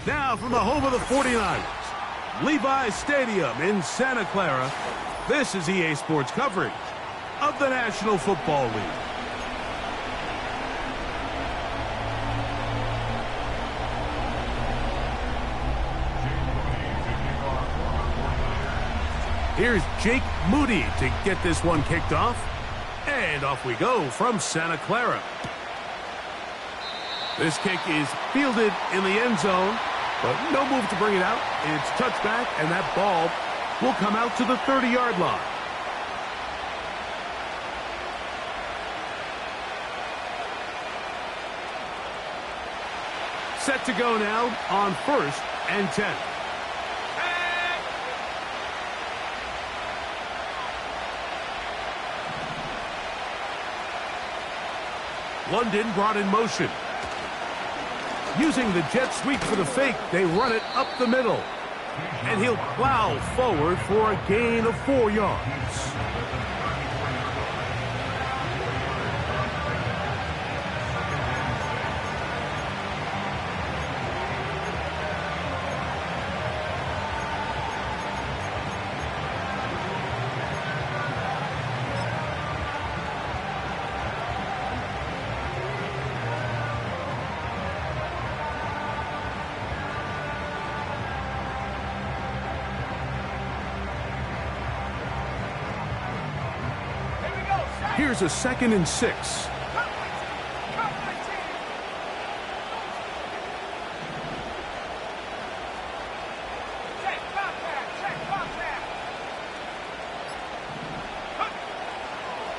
Now from the home of the 49ers, Levi's Stadium in Santa Clara, this is EA Sports coverage of the National Football League. Here's Jake Moody to get this one kicked off. And off we go from Santa Clara. This kick is fielded in the end zone, but no move to bring it out. It's touchback, and that ball will come out to the 30-yard line. Set to go now on 1st and 10. London brought in motion. Using the jet sweep for the fake, they run it up the middle. And he'll plow forward for a gain of 4 yards. Here's a 2nd and 6.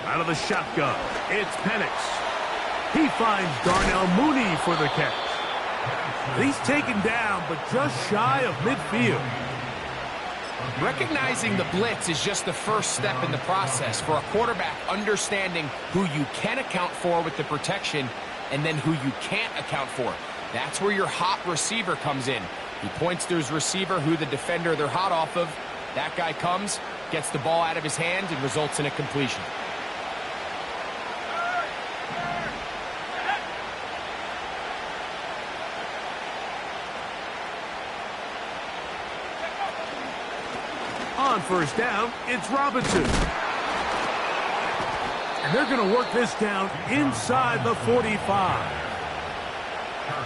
Out of the shotgun, it's Penix. He finds Darnell Mooney for the catch. He's taken down, but just shy of midfield. Recognizing the blitz is just the first step in the process for a quarterback, understanding who you can account for with the protection and then who you can't account for. That's where your hot receiver comes in. He points to his receiver, who the defender they're hot off of. That guy comes, gets the ball out of his hand, and results in a completion. On 1st down, it's Robinson. And they're going to work this down inside the 45.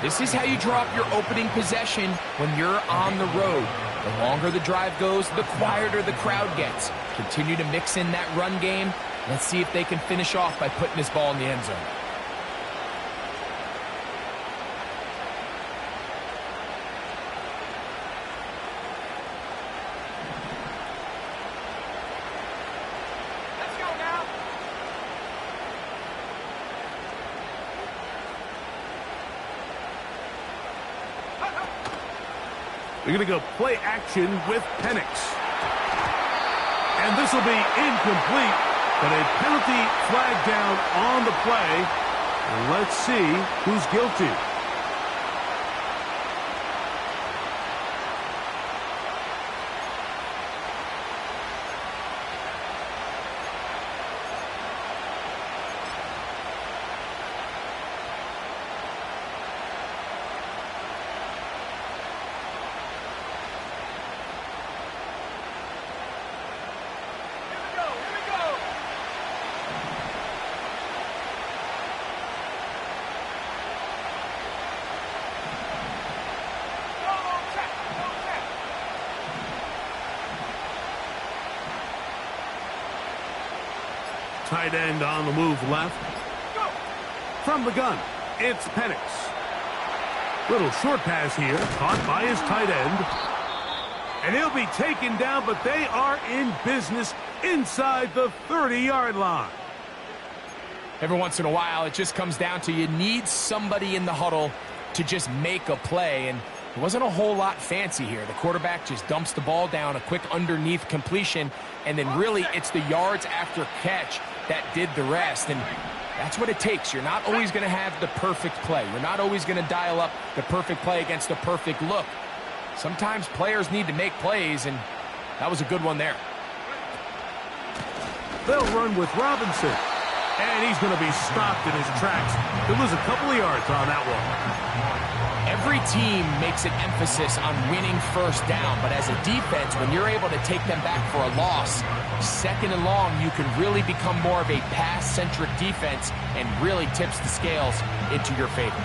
This is how you draw up your opening possession when you're on the road. The longer the drive goes, the quieter the crowd gets. Continue to mix in that run game. Let's see if they can finish off by putting this ball in the end zone. They're going to go play action with Penix. And this will be incomplete, but a penalty flag down on the play. And let's see who's guilty. Tight end on the move left. From the gun, it's Penix. Little short pass here, caught by his tight end. And he'll be taken down, but they are in business inside the 30-yard line. Every once in a while, it just comes down to you need somebody in the huddle to just make a play, and it wasn't a whole lot fancy here. The quarterback just dumps the ball down, a quick underneath completion, and then really it's the yards after catch that did the rest, and that's what it takes. You're not always going to have the perfect play. You're not always going to dial up the perfect play against the perfect look. Sometimes players need to make plays, and that was a good one there. They'll run with Robinson, and he's going to be stopped in his tracks. He'll lose a couple of yards on that one. Every team makes an emphasis on winning first down, but as a defense, when you're able to take them back for a loss, second and long, you can really become more of a pass-centric defense and really tips the scales into your favor.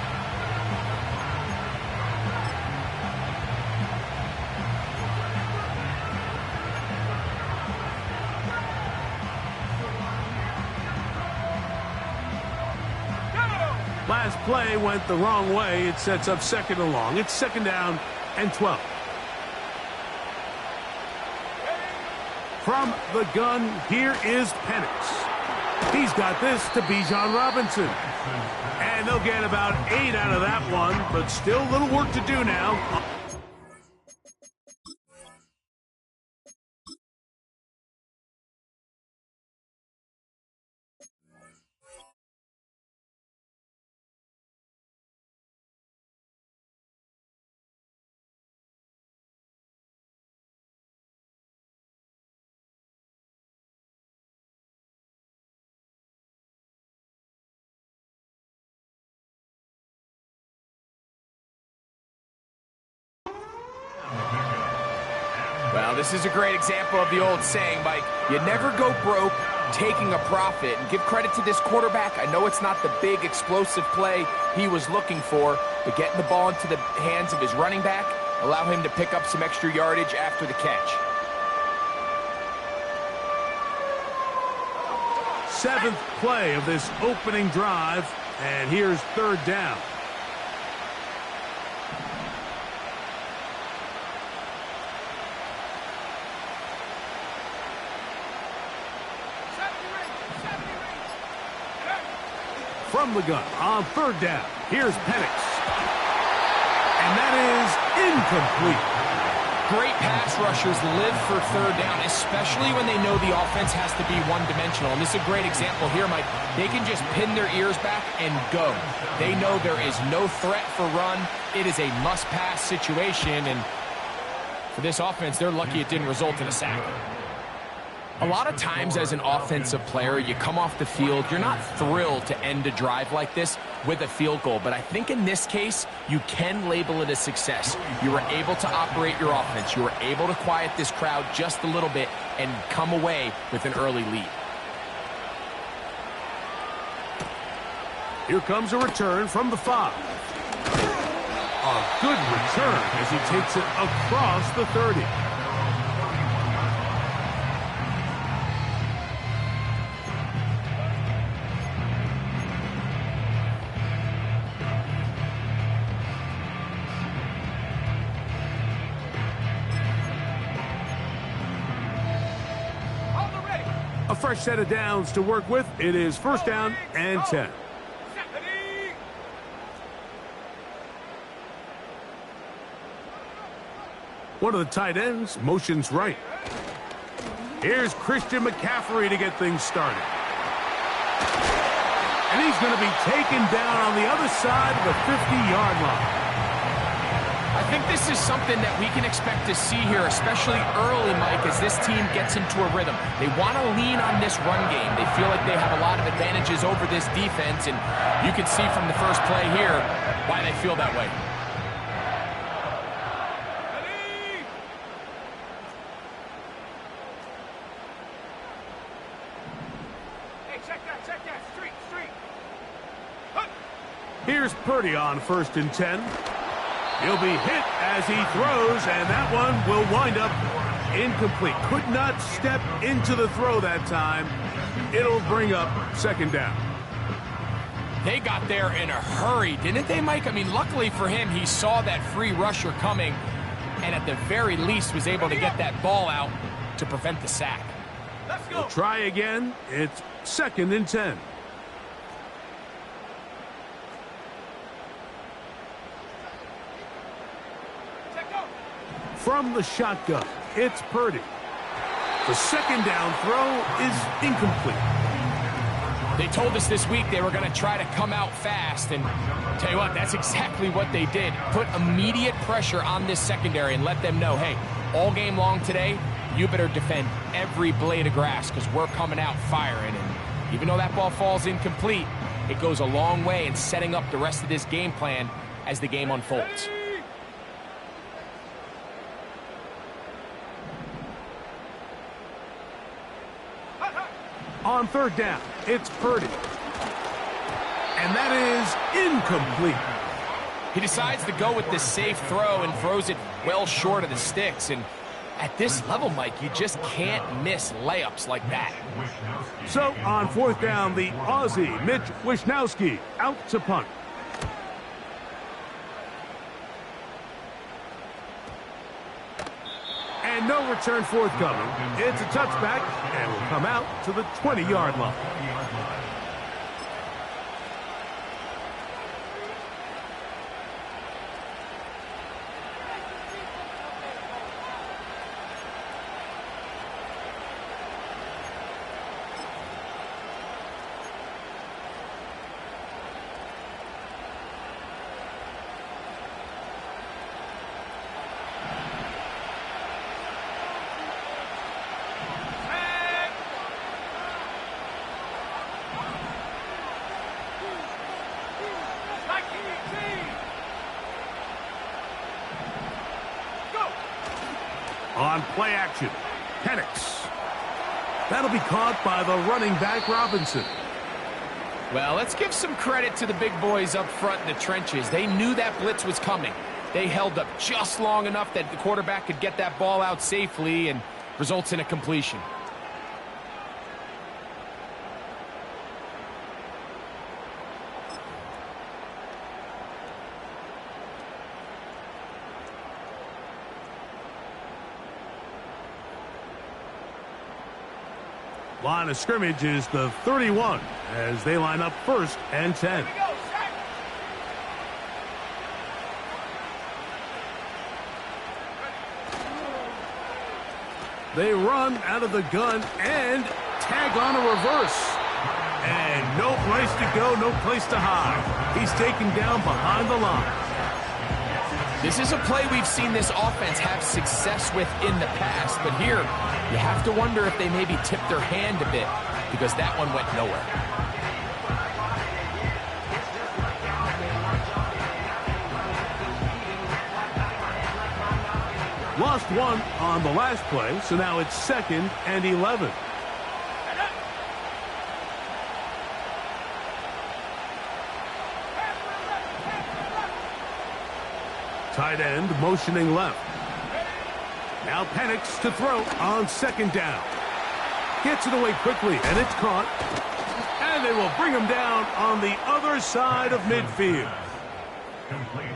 Last play went the wrong way. It sets up second and long. It's second down and 12. From the gun, here is Penix. He's got this to Bijan Robinson. And they'll get about 8 out of that one, but still a little work to do now. Well, this is a great example of the old saying, Mike, you never go broke taking a profit. And give credit to this quarterback. I know it's not the big explosive play he was looking for, but getting the ball into the hands of his running back, allow him to pick up some extra yardage after the catch. 7th play of this opening drive, and here's third down. From the gun on third down, here's Penix. And that is incomplete. Great pass rushers live for third down, especially when they know the offense has to be one-dimensional. And this is a great example here, Mike. They can just pin their ears back and go. They know there is no threat for run. It is a must-pass situation, and for this offense, they're lucky it didn't result in a sack. A lot of times as an offensive player, you come off the field, you're not thrilled to end a drive like this with a field goal. But I think in this case, you can label it a success. You were able to operate your offense. You were able to quiet this crowd just a little bit and come away with an early lead. Here comes a return from the 5. A good return as he takes it across the 30. A fresh set of downs to work with. It is first down and 10. One of the tight ends motions right. Here's Christian McCaffrey to get things started. And he's going to be taken down on the other side of the 50-yard line. I think this is something that we can expect to see here, especially early, Mike, as this team gets into a rhythm. They want to lean on this run game. They feel like they have a lot of advantages over this defense, and you can see from the first play here why they feel that way. Hey, check that, street. Here's Purdy on first and 10. He'll be hit as he throws, and that one will wind up incomplete. Could not step into the throw that time. It'll bring up second down. They got there in a hurry, didn't they, Mike? I mean, luckily for him, he saw that free rusher coming. and at the very least was able to get that ball out to prevent the sack. Let's go. We'll try again. It's 2nd and 10. Check out. From the shotgun, it's Purdy. The 2nd down throw is incomplete. They told us this week they were going to try to come out fast, and tell you what, that's exactly what they did. Put immediate pressure on this secondary and let them know, hey, all game long today, you better defend every blade of grass because we're coming out firing. And even though that ball falls incomplete, it goes a long way in setting up the rest of this game plan as the game unfolds. On 3rd down, it's Purdy. And that is incomplete. He decides to go with the safe throw and throws it well short of the sticks. And at this level, Mike, you just can't miss layups like that. So on 4th down, the Aussie, Mitch Wishnowski, out to punt. And no return forthcoming. It's a touchback and will come out to the 20-yard line. On play action, Penix. That'll be caught by the running back, Robinson. Well, let's give some credit to the big boys up front in the trenches. They knew that blitz was coming. They held up just long enough that the quarterback could get that ball out safely and results in a completion. Line of scrimmage is the 31 as they line up 1st and 10. They run out of the gun and tag on a reverse. And no place to go, no place to hide. He's taken down behind the line. This is a play we've seen this offense have success with in the past, but here you have to wonder if they maybe tipped their hand a bit because that one went nowhere. Lost one on the last play, so now it's 2nd and 11. Tight end motioning left. Now Penix to throw on 2nd down. Gets it away quickly, and it's caught. And they will bring him down on the other side of midfield.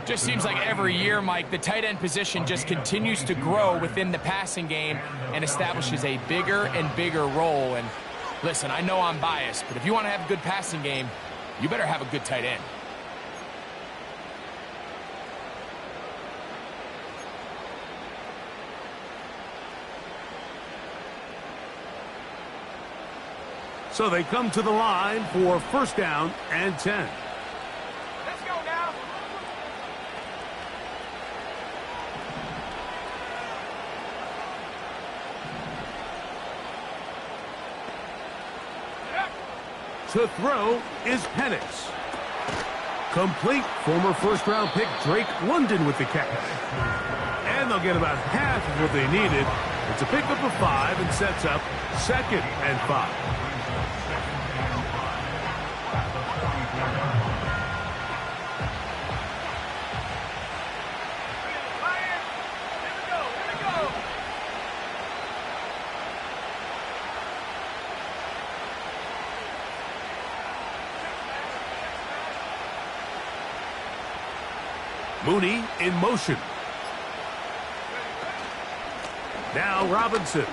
Just seems like every year, Mike, the tight end position just continues to grow within the passing game and establishes a bigger and bigger role. And listen, I know I'm biased, but if you want to have a good passing game, you better have a good tight end. So they come to the line for 1st down and 10. Let's go now. To throw is Penix. Complete. Former 1st-round pick Drake London with the catch. And they'll get about half of what they needed. It's a pickup of 5 and sets up 2nd and 5. Mooney in motion. Now Robinson.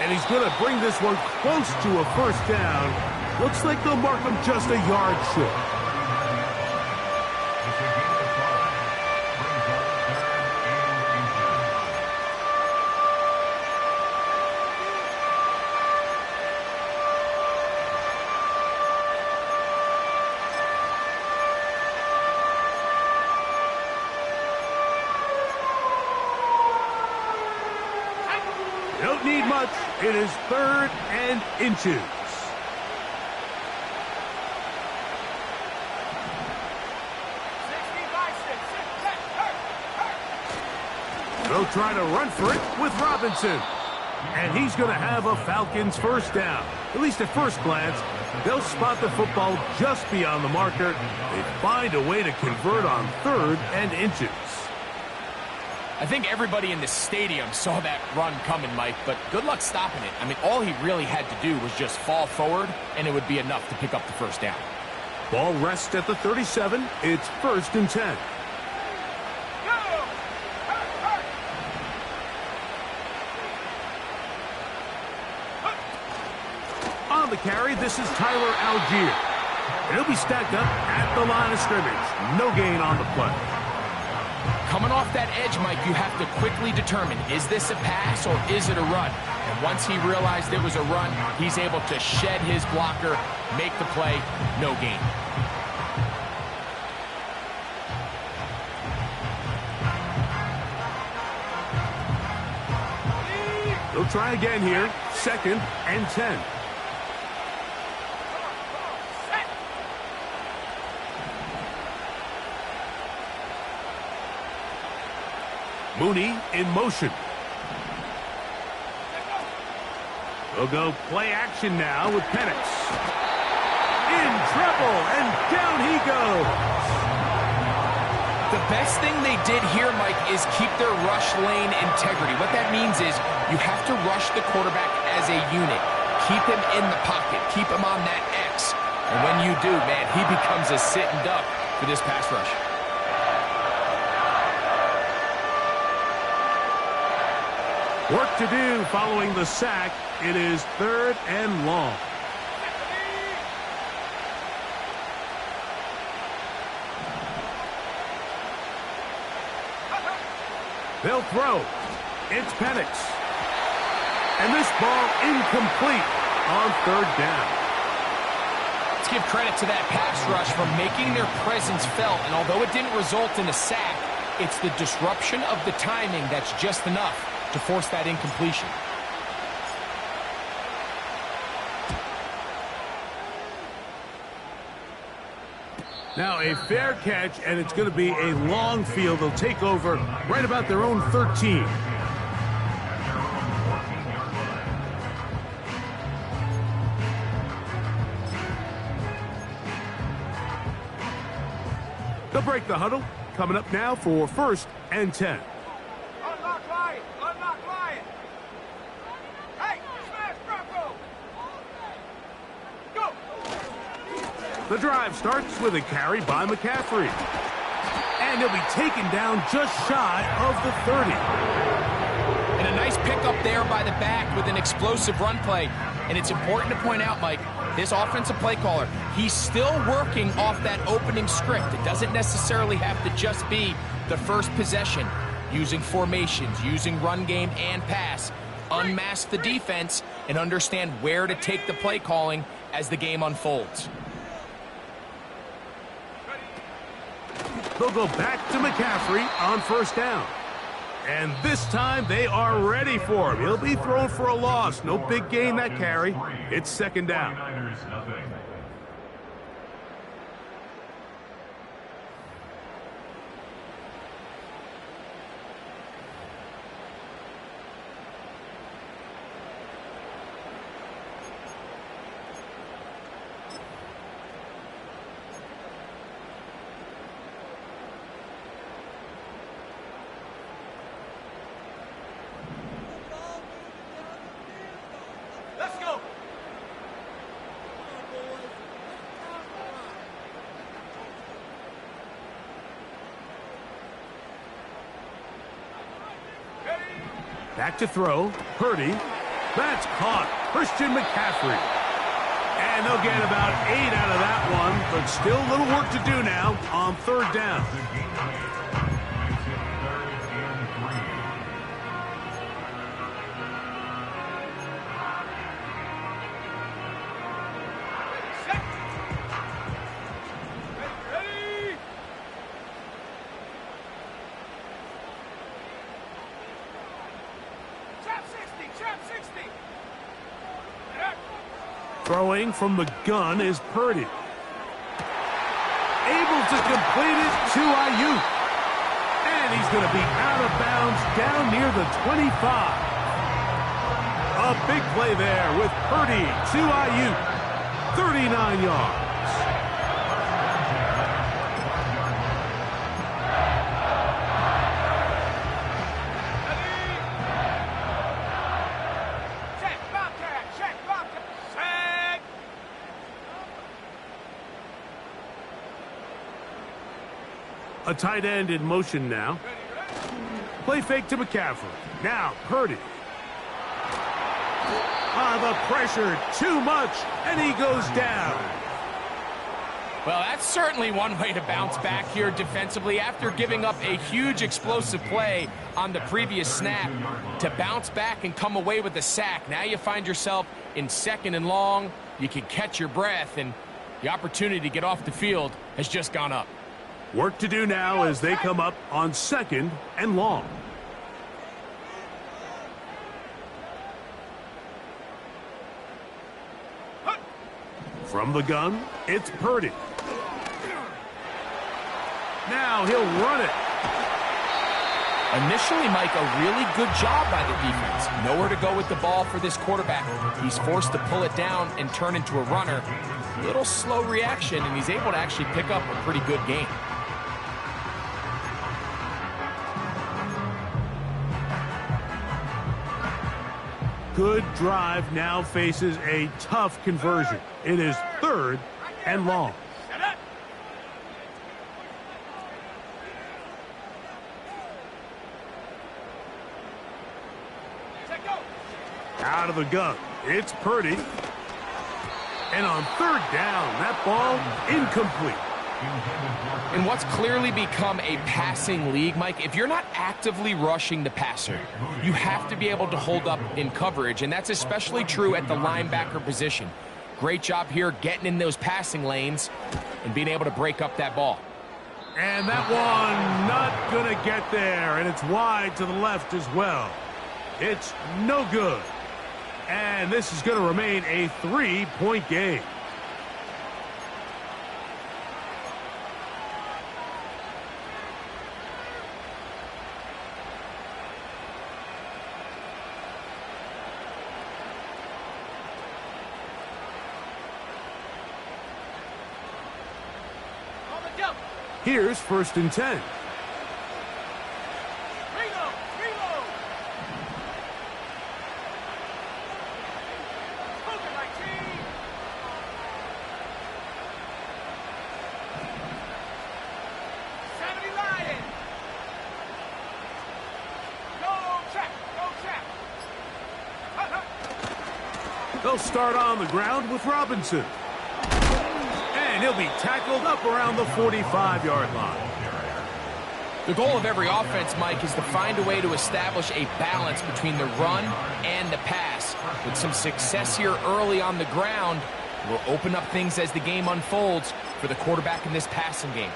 And he's going to bring this one close to a first down. Looks like they'll mark him just a yard short. Don't need much. It is 3rd and inches. They'll try to run for it with Robinson. And he's going to have a Falcons first down. At least at first glance, they'll spot the football just beyond the marker. They find a way to convert on 3rd and inches. I think everybody in the stadium saw that run coming, Mike, but good luck stopping it. I mean, all he really had to do was just fall forward, and it would be enough to pick up the first down. Ball rests at the 37. It's 1st and 10. On the carry, this is Tyler Algier. And he'll be stacked up at the line of scrimmage. No gain on the play. Coming off that edge, Mike, you have to quickly determine, is this a pass or is it a run? And once he realized it was a run, he's able to shed his blocker, make the play, no gain. They'll try again here. 2nd and 10. Mooney in motion. They'll go play action now with Penix. In trouble, and down he goes. The best thing they did here, Mike, is keep their rush lane integrity. What that means is you have to rush the quarterback as a unit. Keep him in the pocket. Keep him on that X. And when you do, man, he becomes a sitting duck for this pass rush. Work to do following the sack. It is 3rd and long. They'll throw. It's Penix. And this ball incomplete on 3rd down. Let's give credit to that pass rush for making their presence felt. And although it didn't result in a sack, it's the disruption of the timing that's just enough to force that incompletion. Now a fair catch, and it's going to be a long field. They'll take over right about their own 13. They'll break the huddle. Coming up now for 1st and 10. Unlock line! Unlock line! Hey, smash Bronco! Go! The drive starts with a carry by McCaffrey. And he'll be taken down just shy of the 30. And a nice pickup there by the back with an explosive run play. And it's important to point out, Mike, this offensive play caller, he's still working off that opening script. It doesn't necessarily have to just be the first possession. Using formations, using run game and pass. Unmask the defense and understand where to take the play calling as the game unfolds. They'll go back to McCaffrey on 1st down. And this time they are ready for him. He'll be thrown for a loss. No big gain that carry. It's 2nd down. Let's go! Back to throw. Purdy. That's caught. Christian McCaffrey. And they'll get about 8 out of that one, but still a little work to do now on third down. Throwing from the gun is Purdy. Able to complete it to Ayuk. And he's going to be out of bounds down near the 25. A big play there with Purdy to Ayuk. 39 yards. A tight end in motion now. Play fake to McCaffrey. Now Purdy. The pressure, too much, and he goes down. Well, that's certainly one way to bounce back here defensively after giving up a huge explosive play on the previous snap. To bounce back and come away with a sack. Now you find yourself in 2nd and long. You can catch your breath, and the opportunity to get off the field has just gone up. Work to do now as they come up on 2nd and long. From the gun, it's Purdy. Now he'll run it. Initially, Mike, a really good job by the defense. Nowhere to go with the ball for this quarterback. He's forced to pull it down and turn into a runner. Little slow reaction, and he's able to actually pick up a pretty good game. Good drive now faces a tough conversion. It is 3rd and long. Out of the gun, it's Purdy. And on 3rd down, that ball incomplete. In what's clearly become a passing league, Mike, if you're not actively rushing the passer, you have to be able to hold up in coverage, and that's especially true at the linebacker position. Great job here getting in those passing lanes and being able to break up that ball. And that one not going to get there, and it's wide to the left as well. It's no good. And this is going to remain a 3-point game. Here's 1st and 10. They'll start on the ground with Robinson. And he'll be tackled up around the 45-yard line. The goal of every offense, Mike, is to find a way to establish a balance between the run and the pass. With some success here early on the ground, will open up things as the game unfolds for the quarterback in this passing game.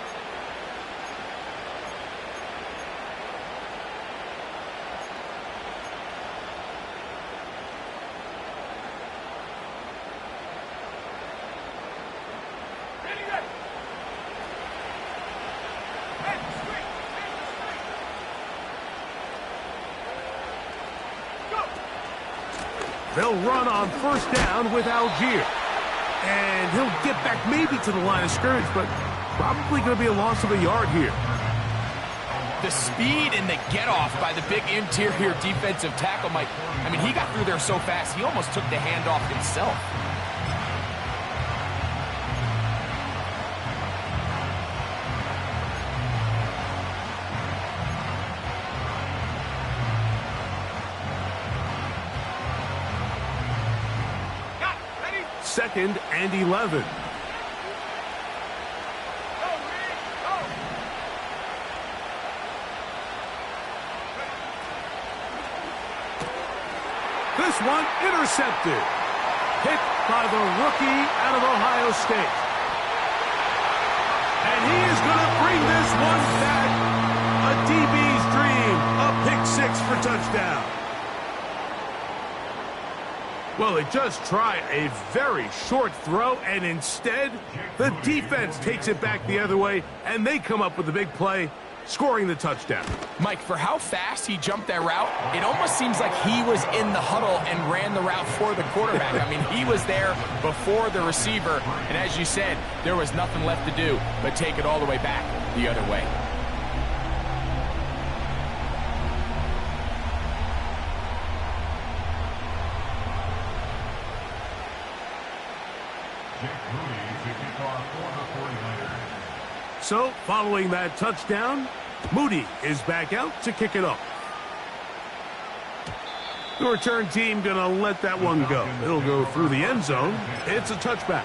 They'll run on 1st down with Algier. And he'll get back maybe to the line of scrimmage, but probably going to be a loss of a yard here. The speed and the get-off by the big interior defensive tackle, Mike. I mean, he got through there so fast, he almost took the handoff himself. 2nd and 11. This one intercepted. Hit by the rookie out of Ohio State. And he is going to bring this one back. A DB's dream. A pick 6 for touchdown. Well, they just try a very short throw, and instead, the defense takes it back the other way, and they come up with the big play, scoring the touchdown. Mike, for how fast he jumped that route, it almost seems like he was in the huddle and ran the route for the quarterback. I mean, he was there before the receiver, and as you said, there was nothing left to do but take it all the way back the other way. So, following that touchdown, Moody is back out to kick it off. The return team going to let that one go. It'll go through the end zone. It's a touchback.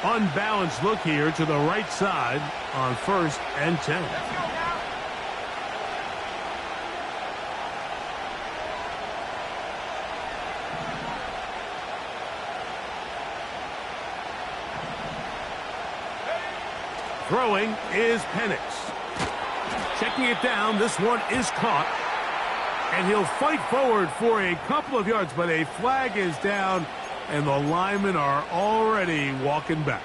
Unbalanced look here to the right side on 1st and 10. Throwing is Penix. Checking it down. This one is caught. And he'll fight forward for a couple of yards, but a flag is down, and the linemen are already walking back.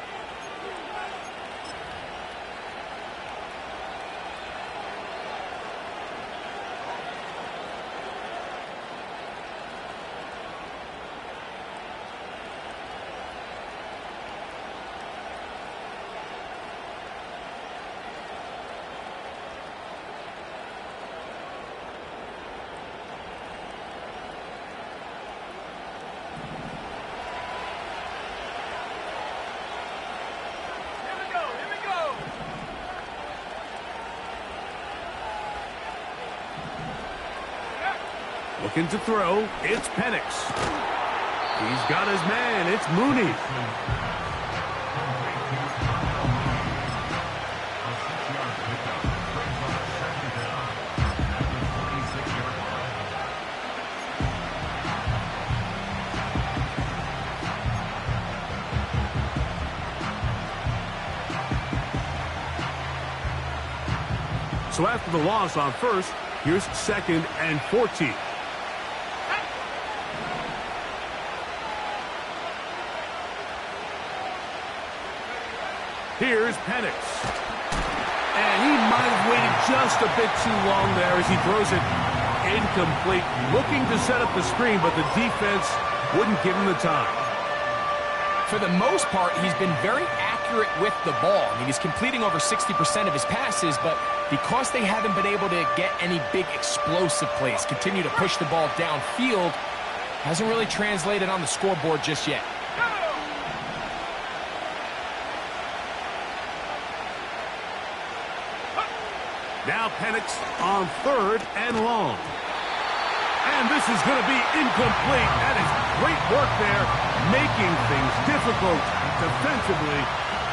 Looking to throw, it's Penix. He's got his man, it's Mooney. So after the loss on 1st, here's 2nd and 14. Here's Penix. And he might have waited just a bit too long there as he throws it incomplete. Looking to set up the screen, but the defense wouldn't give him the time. For the most part, he's been very accurate with the ball. I mean, he's completing over 60% of his passes, but because they haven't been able to get any big explosive plays, continue to push the ball downfield, hasn't really translated on the scoreboard just yet. Now Penix on 3rd and long. And this is going to be incomplete. That is great work there, making things difficult defensively.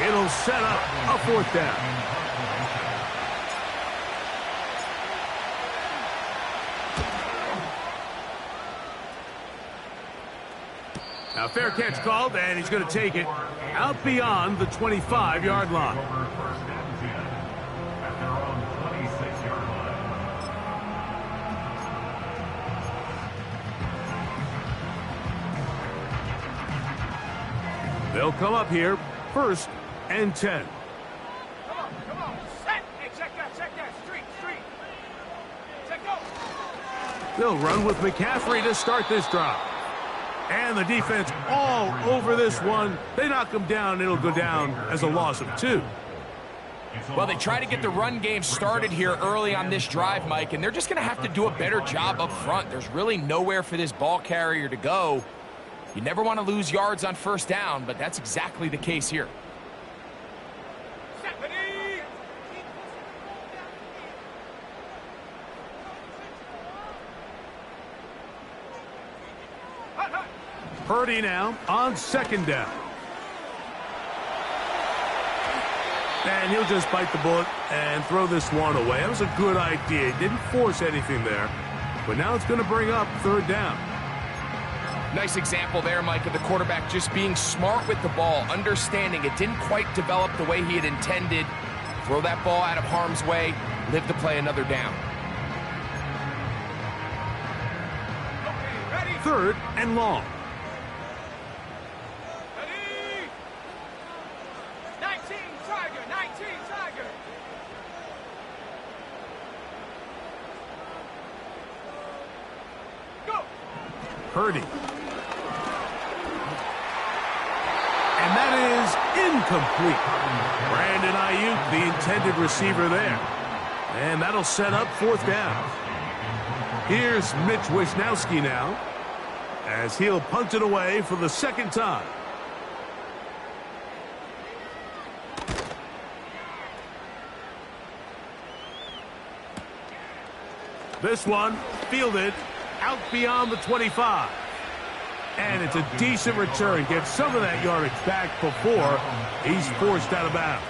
It'll set up a 4th down. Now fair catch called, and he's going to take it out beyond the 25-yard line. They'll come up here, 1st and 10. Come on, set! Hey, check that, street! Set, go! They'll run with McCaffrey to start this drive. And the defense all over this one. They knock him down, it'll go down as a loss of 2. Well, they try to get the run game started here early on this drive, Mike, and they're just going to have to do a better job up front. There's really nowhere for this ball carrier to go. You never want to lose yards on 1st down, but that's exactly the case here. Purdy now on second down. And he'll just bite the bullet and throw this one away. That was a good idea. He didn't force anything there. But now it's going to bring up third down. Nice example there, Mike, of the quarterback just being smart with the ball, understanding it didn't quite develop the way he had intended. Throw that ball out of harm's way, live to play another down. Okay, ready? Third and long. Ready? 19, Tiger, 19, Tiger. Go. Purdy. And that is incomplete. Brandon Ayuk, the intended receiver there. And that'll set up fourth down. Here's Mitch Wisnowski now, as he'll punt it away for the second time. This one fielded out beyond the 25. And it's a decent return. Gets some of that yardage back before he's forced out of bounds.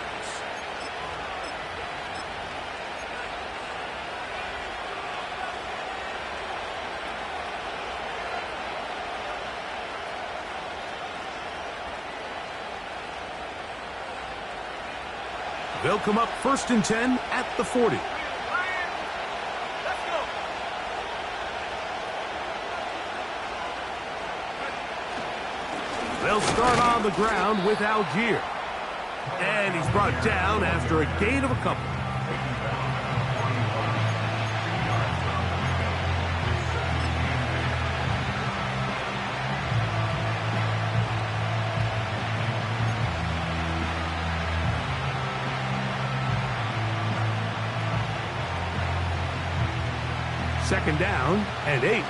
They'll come up 1st and 10 at the 40. They'll start on the ground with Algier. And he's brought down after a gain of a couple. Second down and 8.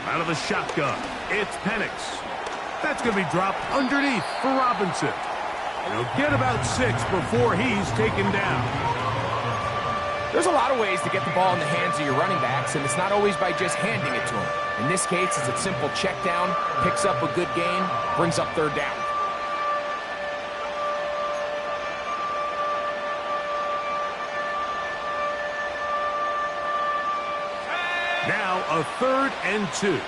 Out of the shotgun, it's Penix. That's going to be dropped underneath for Robinson. He'll get about 6 before he's taken down. There's a lot of ways to get the ball in the hands of your running backs, and it's not always by just handing it to them. In this case, it's a simple check down, picks up a good gain, brings up third down. Now a 3rd and 2.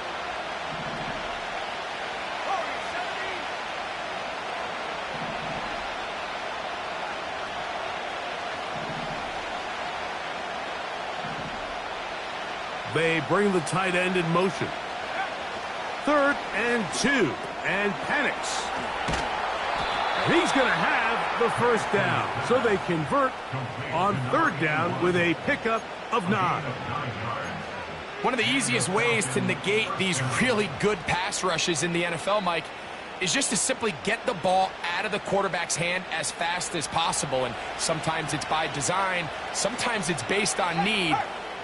They bring the tight end in motion. 3rd and 2. And Penix. He's going to have the first down. So they convert on 3rd down with a pickup of 9. One of the easiest ways to negate these really good pass rushes in the NFL, Mike, is just to simply get the ball out of the quarterback's hand as fast as possible. And sometimes it's by design, sometimes it's based on need.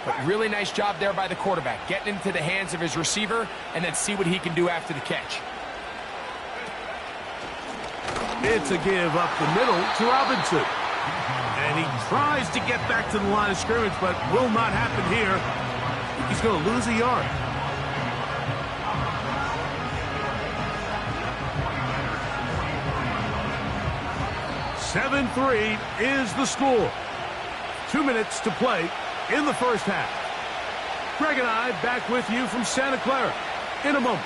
But really nice job there by the quarterback, getting into the hands of his receiver and then see what he can do after the catch. It's a give up the middle to Robinson. And he tries to get back to the line of scrimmage, but will not happen here. He's going to lose a yard. "7-3 is the score. 2 minutes to play in the first half. Greg and I back with you from Santa Clara in a moment.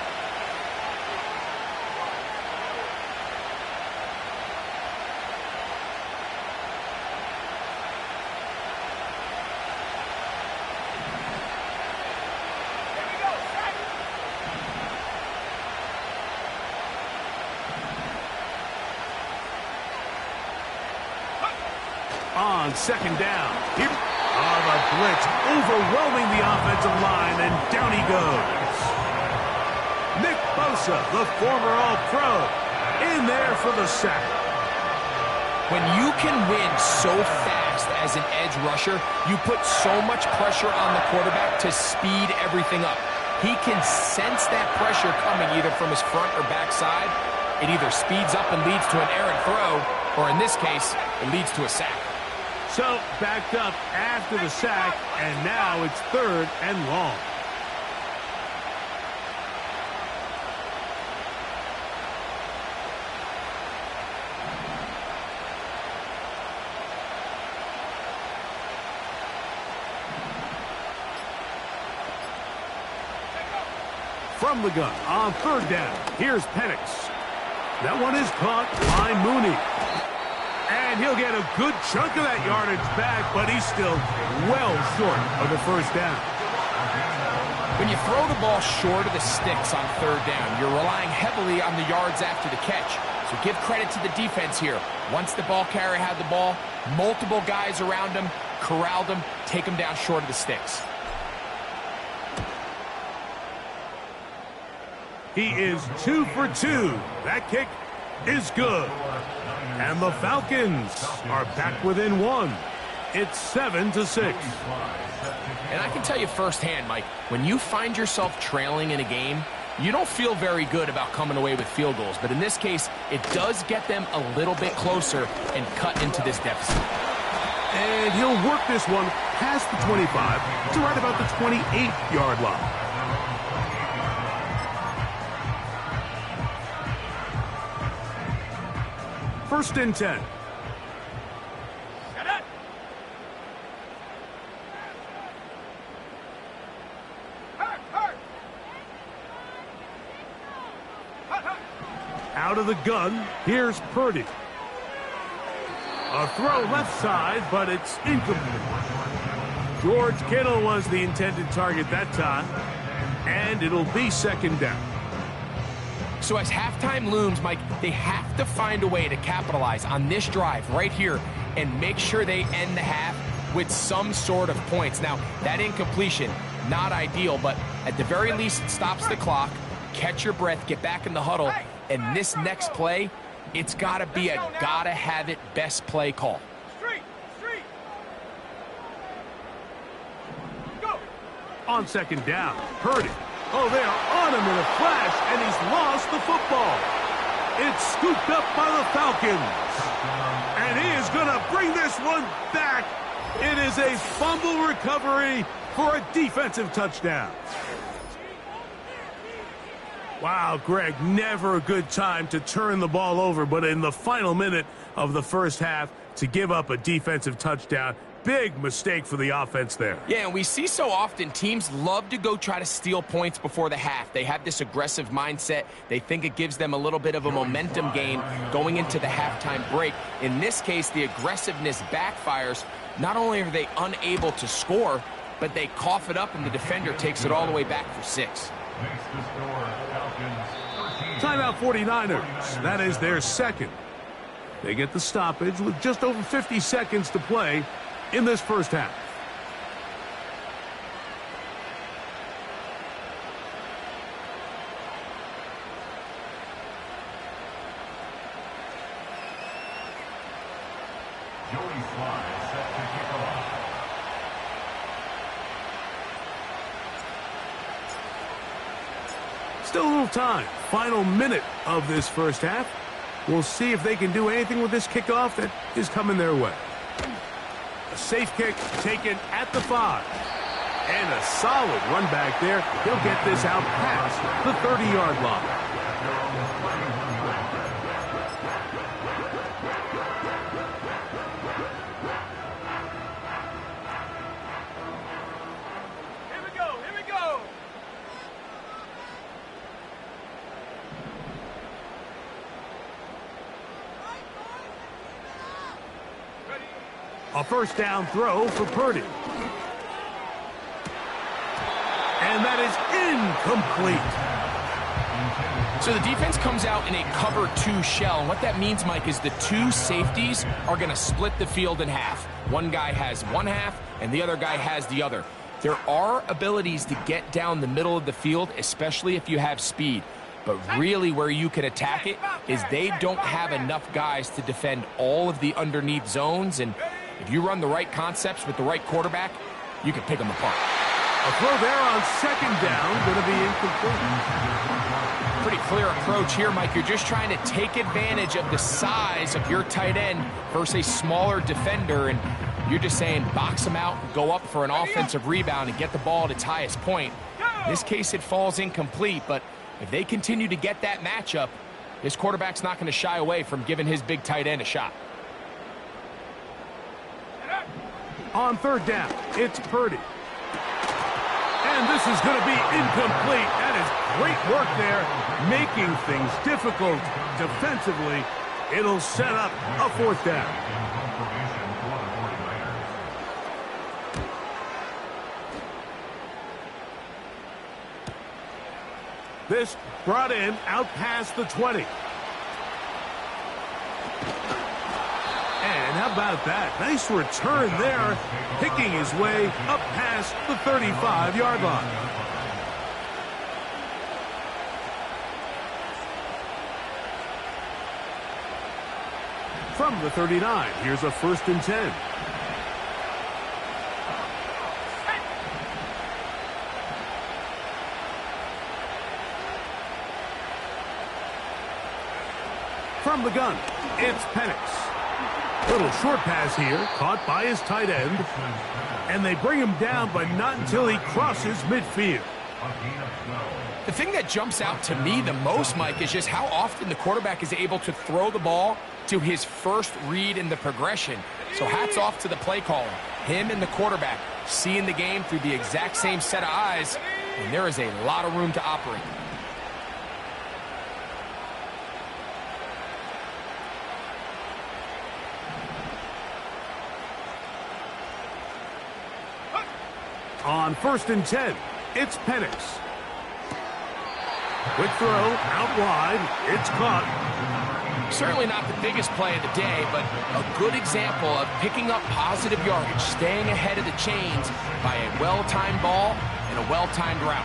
On second down, here on the blitz, overwhelming the offensive line, and down he goes. Nick Bosa, the former All-Pro, in there for the sack. When you can win so fast as an edge rusher, you put so much pressure on the quarterback to speed everything up. He can sense that pressure coming either from his front or back side, It either speeds up and leads to an errant throw, or in this case, it leads to a sack. So, backed up after the sack, and now it's 3rd and long. From the gun on 3rd down, here's Penix. That one is caught by Mooney. And he'll get a good chunk of that yardage back, but he's still well short of the 1st down. When you throw the ball short of the sticks on 3rd down, you're relying heavily on the yards after the catch. So give credit to the defense here. Once the ball carrier had the ball, multiple guys around him, corralled him, take him down short of the sticks. He is 2 for 2. That kick is good. And the Falcons are back within 1. It's 7-6. And I can tell you firsthand, Mike, when you find yourself trailing in a game, you don't feel very good about coming away with field goals. But in this case, it does get them a little bit closer and cut into this deficit. And he'll work this one past the 25 to right about the 28-yard line. First and 10. Get it. Hurt. Out of the gun, here's Purdy. A throw left side, but it's incomplete. George Kittle was the intended target that time, and it'll be 2nd down. So as halftime looms, Mike, they have to find a way to capitalize on this drive right here and make sure they end the half with some sort of points. Now, that incompletion, not ideal, but at the very least, it stops the clock. Catch your breath, get back in the huddle, and this next play, it's got to be a gotta-have-it best play call. Street. Go. On 2nd down, Purdy. Oh, they are on him in a flash, and he's lost the football. It's scooped up by the Falcons. And he is going to bring this one back. It is a fumble recovery for a defensive touchdown. Wow, Greg, never a good time to turn the ball over, but in the final minute of the 1st half, to give up a defensive touchdown, big mistake for the offense there. Yeah, and we see so often teams love to go try to steal points before the half. They have this aggressive mindset. They think it gives them a little bit of a momentum gain going into the halftime break. In this case, the aggressiveness backfires. Not only are they unable to score, but they cough it up and the defender takes it all the way back for 6. Timeout 49ers. That is their 2nd. They get the stoppage with just over 50 seconds to play in this 1st half. Still a little time. Final minute of this 1st half. We'll see if they can do anything with this kickoff that is coming their way. A safe kick taken at the 5. And a solid run back there. He'll get this out past the 30-yard line. Here we go. A 1st down throw for Purdy. And that is incomplete. So the defense comes out in a cover 2 shell. And what that means, Mike, is the 2 safeties are going to split the field in half. One guy has one half, and the other guy has the other. There are abilities to get down the middle of the field, especially if you have speed. But really where you can attack it is they don't have enough guys to defend all of the underneath zones. And if you run the right concepts with the right quarterback, you can pick them apart. A throw there on second down, going to be incomplete. Pretty clear approach here, Mike. You're just trying to take advantage of the size of your tight end versus a smaller defender, and you're just saying box him out, go up for an offensive rebound, and get the ball at its highest point. In this case, it falls incomplete, but if they continue to get that matchup, this quarterback's not going to shy away from giving his big tight end a shot. On third down, it's Purdy. And this is going to be incomplete. That is great work there, making things difficult defensively. It'll set up a fourth down. This brought in out past the 20. And how about that? Nice return there, picking his way up past the 35-yard line. From the 39, here's a 1st and 10. From the gun, it's Penix. Little short pass here, caught by his tight end. And they bring him down, but not until he crosses midfield. The thing that jumps out to me the most, Mike, is just how often the quarterback is able to throw the ball to his first read in the progression. So hats off to the play caller. Him and the quarterback seeing the game through the exact same set of eyes, and there is a lot of room to operate. On 1st and 10, it's Penix. Quick throw, out wide, it's caught. Certainly not the biggest play of the day, but a good example of picking up positive yardage, staying ahead of the chains by a well-timed ball and a well-timed route.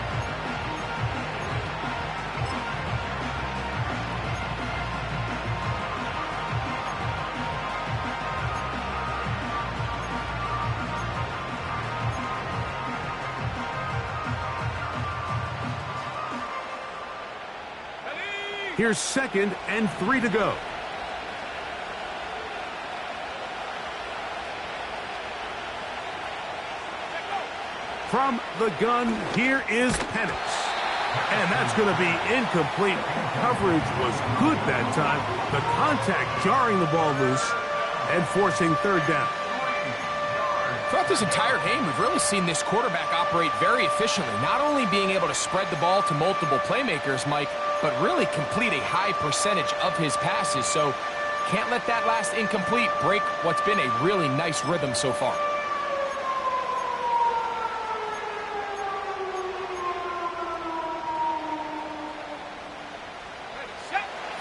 Here's 2nd and 3 to go. From the gun, here is Penix. And that's going to be incomplete. Coverage was good that time. The contact jarring the ball loose and forcing 3rd down. Throughout this entire game, we've really seen this quarterback operate very efficiently, not only being able to spread the ball to multiple playmakers, Mike, but really complete a high percentage of his passes. So can't let that last incomplete break what's been a really nice rhythm so far.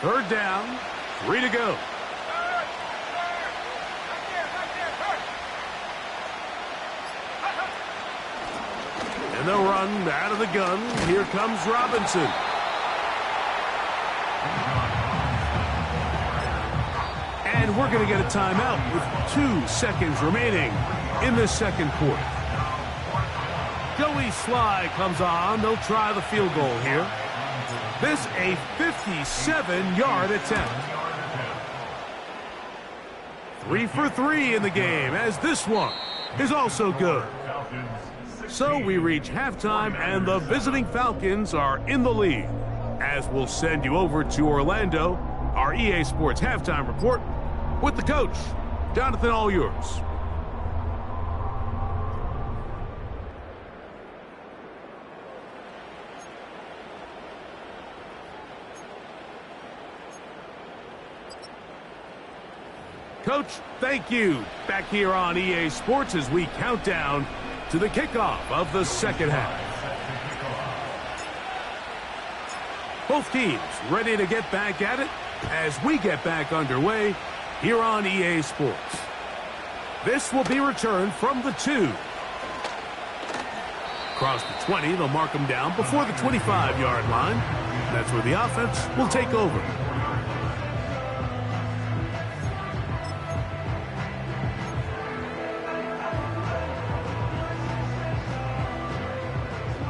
Third down, 3 to go. And they'll run out of the gun. Here comes Robinson. And we're going to get a timeout with 2 seconds remaining in this second quarter. Joey Sly comes on. They'll try the field goal here. This a 57-yard attempt. 3 for 3 in the game, as this one is also good. So we reach halftime, and the visiting Falcons are in the lead. As we'll send you over to Orlando, our EA Sports halftime report with the coach, Jonathan, all yours. Coach, thank you. Back here on EA Sports as we count down to the kickoff of the second half. Both teams ready to get back at it as we get back underway here on EA Sports. This will be returned from the 2. Across the 20, they'll mark them down before the 25-yard line. That's where the offense will take over.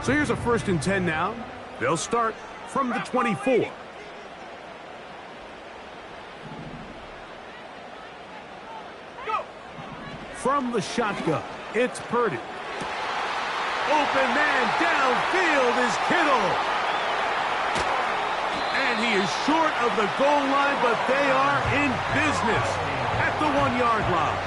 So here's a 1st and 10 now. They'll start from the 24. From the shotgun, it's Purdy. Open man downfield is Kittle. And he is short of the goal line, but they are in business at the 1-yard line.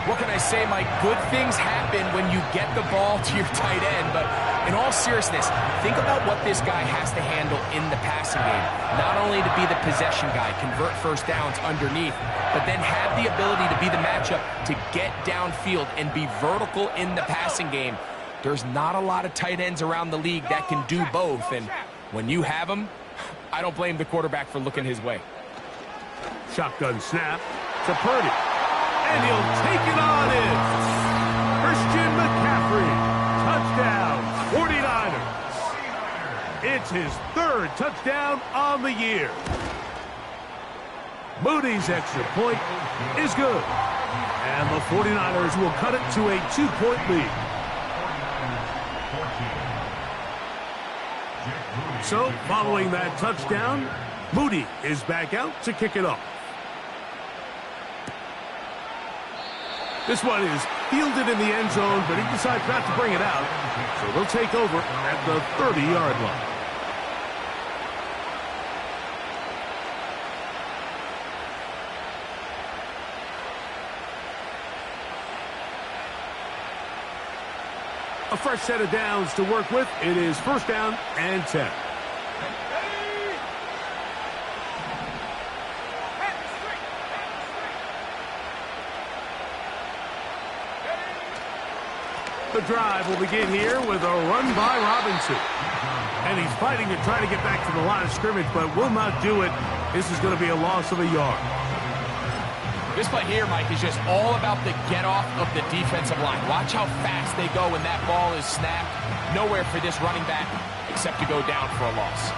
What can I say, Mike? Good things happen when you get the ball to your tight end, but in all seriousness, think about what this guy has to handle in the passing game. Not only to be the possession guy, convert first downs underneath, but then have the ability to be the matchup to get downfield and be vertical in the passing game. There's not a lot of tight ends around the league that can do both, and when you have them, I don't blame the quarterback for looking his way. Shotgun snap to Purdy. And he'll take it on in. Christian McCaffrey. Touchdown, 49ers. It's his 3rd touchdown on the year. Moody's extra point is good. And the 49ers will cut it to a 2-point lead. So, following that touchdown, Moody is back out to kick it off. This one is fielded in the end zone, but he decides not to bring it out. So they'll take over at the 30-yard line. A fresh set of downs to work with. It is 1st down and 10. The drive will begin here with a run by Robinson. And he's fighting to try to get back to the line of scrimmage, but will not do it. This is going to be a loss of a yard. This play here, Mike, is just all about the get-off of the defensive line. Watch how fast they go when that ball is snapped. Nowhere for this running back except to go down for a loss.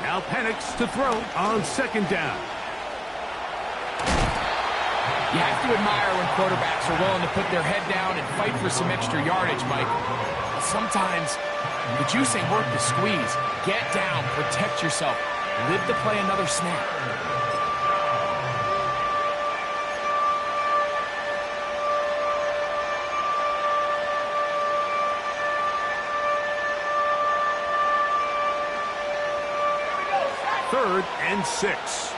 Now Penix to throw on 2nd down. You have to admire when quarterbacks are willing to put their head down and fight for some extra yardage, Mike. But sometimes the juice ain't worth the squeeze. Get down, protect yourself, live to play another snap. Third and 6.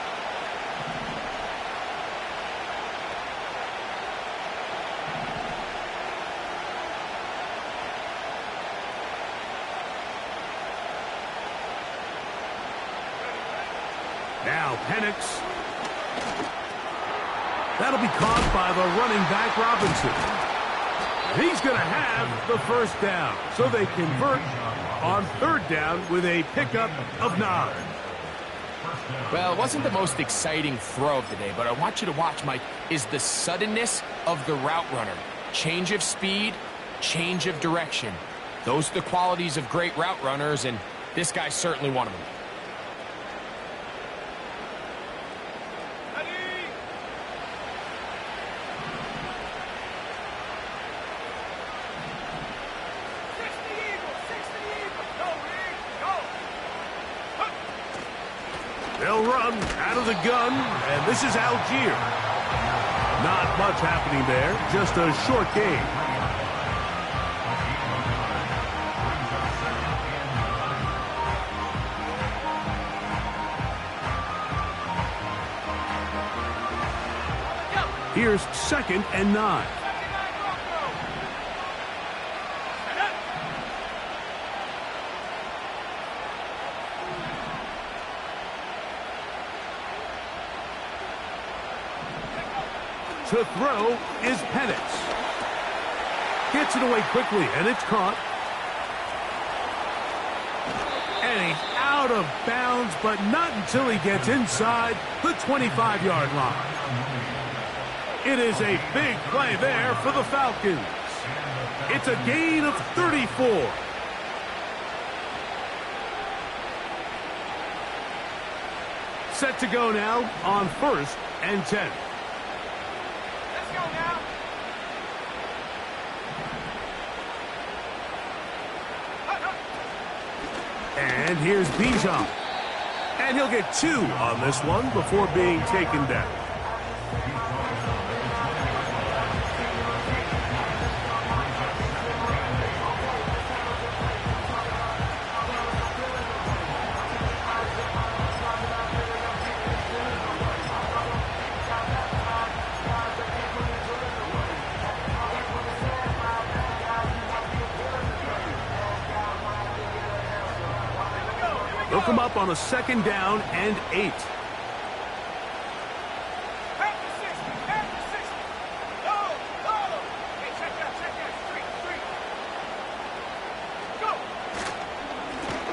Now Penix. That'll be caught by the running back Robinson. He's going to have the 1st down. So they convert on 3rd down with a pickup of 9. Well, it wasn't the most exciting throw of the day, but I want you to watch, Mike, is the suddenness of the route runner. Change of speed, change of direction. Those are the qualities of great route runners, and this guy's certainly one of them. They'll run out of the gun, and this is Algier. Not much happening there, just a short game. Here's 2nd and 9. To throw is Penix. Gets it away quickly, and it's caught. And he's out of bounds, but not until he gets inside the 25-yard line. It is a big play there for the Falcons. It's a gain of 34. Set to go now on 1st and 10. Let's go now. And here's Bijan. And he'll get 2 on this one before being taken down. They'll come up on a 2nd down and 8.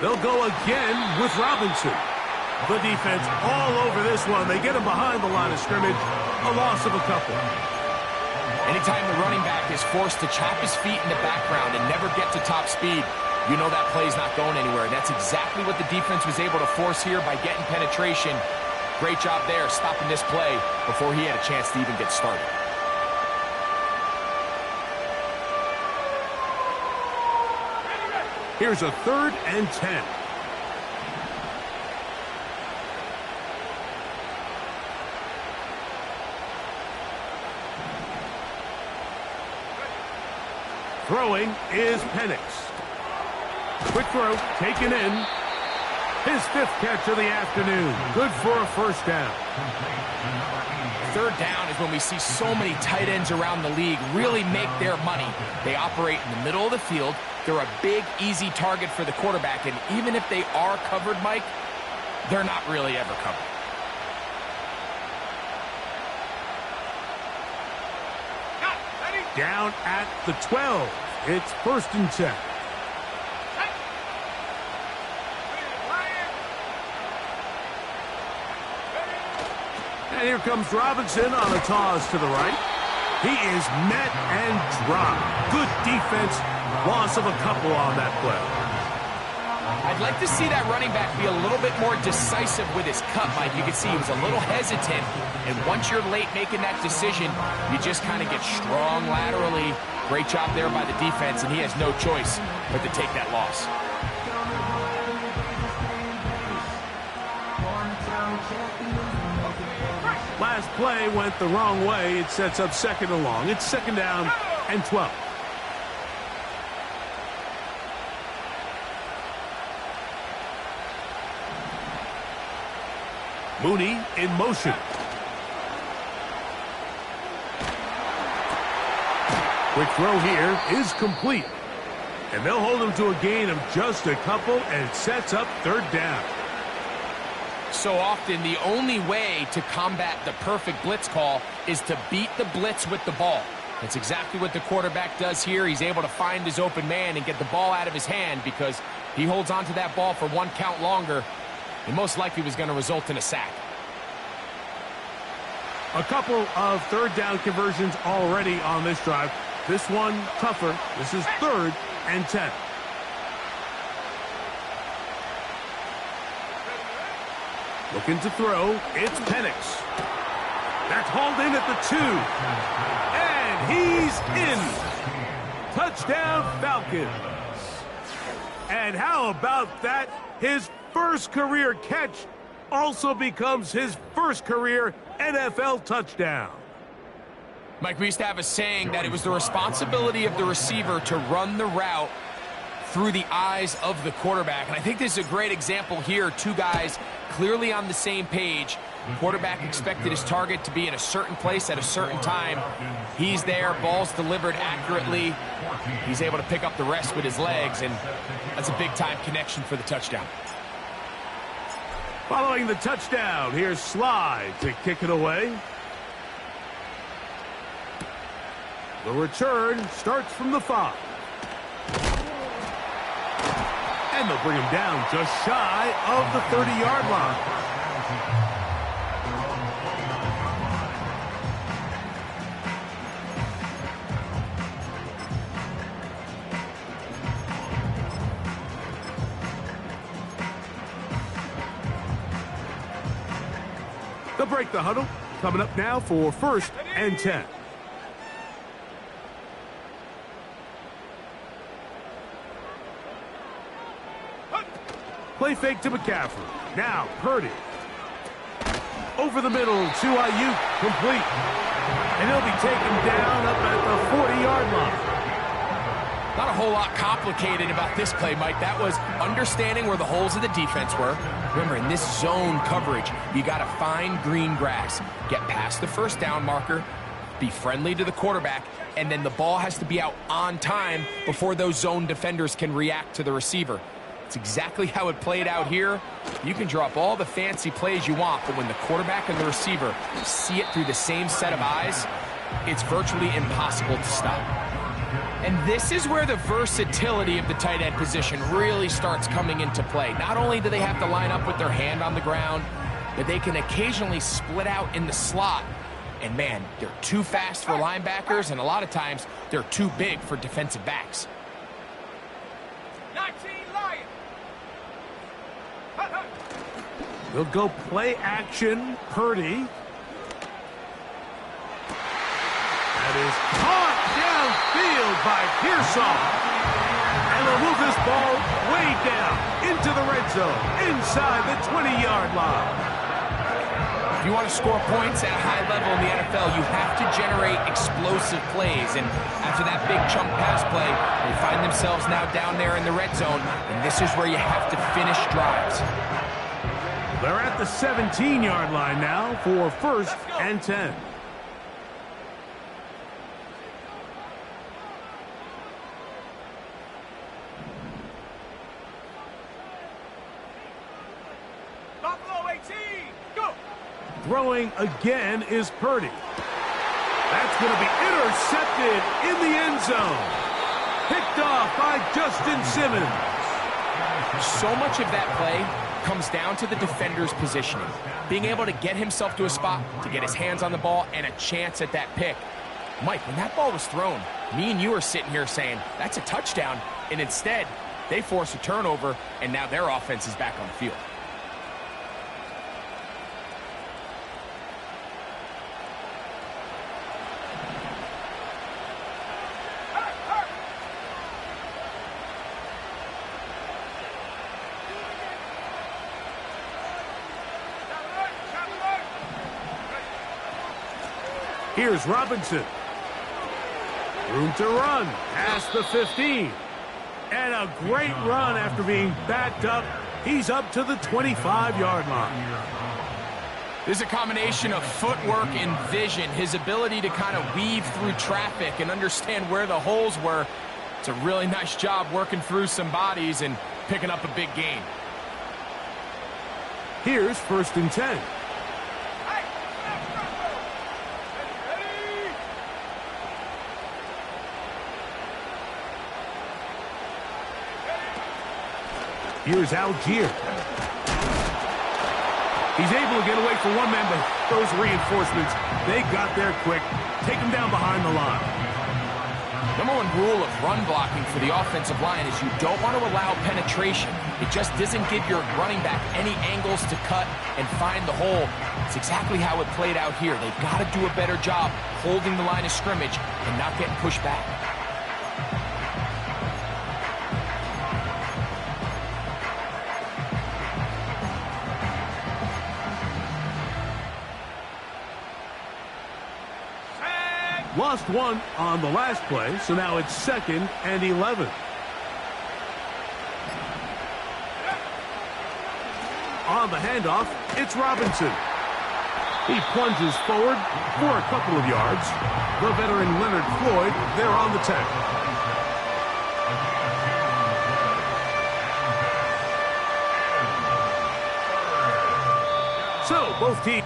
They'll go again with Robinson. The defense all over this one. They get him behind the line of scrimmage. A loss of a couple. Anytime the running back is forced to chop his feet in the background and never get to top speed, you know that play's not going anywhere. That's exactly what the defense was able to force here by getting penetration. Great job there stopping this play before he had a chance to even get started. Here's a 3rd and 10. Throwing is Penix. Quick throw, taken in. His 5th catch of the afternoon. Good for a 1st down. 3rd down is when we see so many tight ends around the league really make their money. They operate in the middle of the field. They're a big, easy target for the quarterback, and even if they are covered, Mike, they're not really ever covered. Down at the 12. It's 1st and 10. And here comes Robinson on a toss to the right. He is met and dropped. Good defense. Loss of a couple on that play. I'd like to see that running back be a little bit more decisive with his cut, Mike. You can see he was a little hesitant, and once you're late making that decision, you just kind of get strong laterally. Great job there by the defense, and he has no choice but to take that loss. Last play went the wrong way. It sets up 2nd and long. It's 2nd down and 12. Mooney in motion. Quick throw here is complete. And they'll hold him to a gain of just a couple, and it sets up 3rd down. So often, the only way to combat the perfect blitz call is to beat the blitz with the ball. That's exactly what the quarterback does here. He's able to find his open man and get the ball out of his hand because he holds on to that ball for 1 count longer. And most likely was going to result in a sack. A couple of 3rd down conversions already on this drive. This one tougher. This is 3rd and 10. Looking to throw. It's Penix. That's hauled in at the 2. And he's in. Touchdown Falcons. And how about that? His first career catch also becomes his first career NFL touchdown. Mike, we used to have a saying that it was the responsibility of the receiver to run the route through the eyes of the quarterback. And I think this is a great example here. 2 guys clearly on the same page. The quarterback expected his target to be in a certain place at a certain time. He's there, ball's delivered accurately. He's able to pick up the rest with his legs, and that's a big-time connection for the touchdown. Following the touchdown, here's Slide to kick it away. The return starts from the 5. And they'll bring him down just shy of the 30-yard line. They'll break the huddle. Coming up now for 1st and 10. Play fake to McCaffrey. Now Purdy. Over the middle to Ayuk. Complete. And he'll be taken down up at the 40-yard line. Not a whole lot complicated about this play, Mike. That was understanding where the holes of the defense were. Remember, in this zone coverage, you got to find green grass. Get past the first down marker, be friendly to the quarterback, and then the ball has to be out on time before those zone defenders can react to the receiver. It's exactly how it played out here. You can drop all the fancy plays you want, but when the quarterback and the receiver see it through the same set of eyes, it's virtually impossible to stop. And this is where the versatility of the tight end position really starts coming into play. Not only do they have to line up with their hand on the ground, but they can occasionally split out in the slot. And man, they're too fast for linebackers, and a lot of times they're too big for defensive backs. 19 Lions. He'll go play action. Purdy. That is caught downfield by Pearsall. And they'll move this ball way down into the red zone, inside the 20-yard line. If you want to score points at a high level in the NFL, you have to generate explosive plays. And after that big chunk pass play, they find themselves now down there in the red zone, and this is where you have to finish drives. They're at the 17-yard line now for 1st and 10. Buffalo 18. Go. Throwing again is Purdy. That's going to be intercepted in the end zone. Picked off by Justin Simmons. So much of that play comes down to the defender's positioning. Being able to get himself to a spot, to get his hands on the ball, and a chance at that pick. Mike, when that ball was thrown, me and you are sitting here saying, that's a touchdown. And instead, they force a turnover, and now their offense is back on the field. Here's Robinson. Room to run past the 15. And a great run after being backed up. He's up to the 25-yard line. This is a combination of footwork and vision. His ability to kind of weave through traffic and understand where the holes were. It's a really nice job working through some bodies and picking up a big gain. Here's 1st and 10. Here's Algier. He's able to get away from one man, but those reinforcements, they got there quick. Take him down behind the line. Number one rule of run blocking for the offensive line is you don't want to allow penetration. It just doesn't give your running back any angles to cut and find the hole. It's exactly how it played out here. They've got to do a better job holding the line of scrimmage and not getting pushed back. Lost one on the last play, so now it's 2nd and 11. On the handoff, it's Robinson. He plunges forward for a couple of yards. The veteran Leonard Floyd, there on the 10. So, both teams.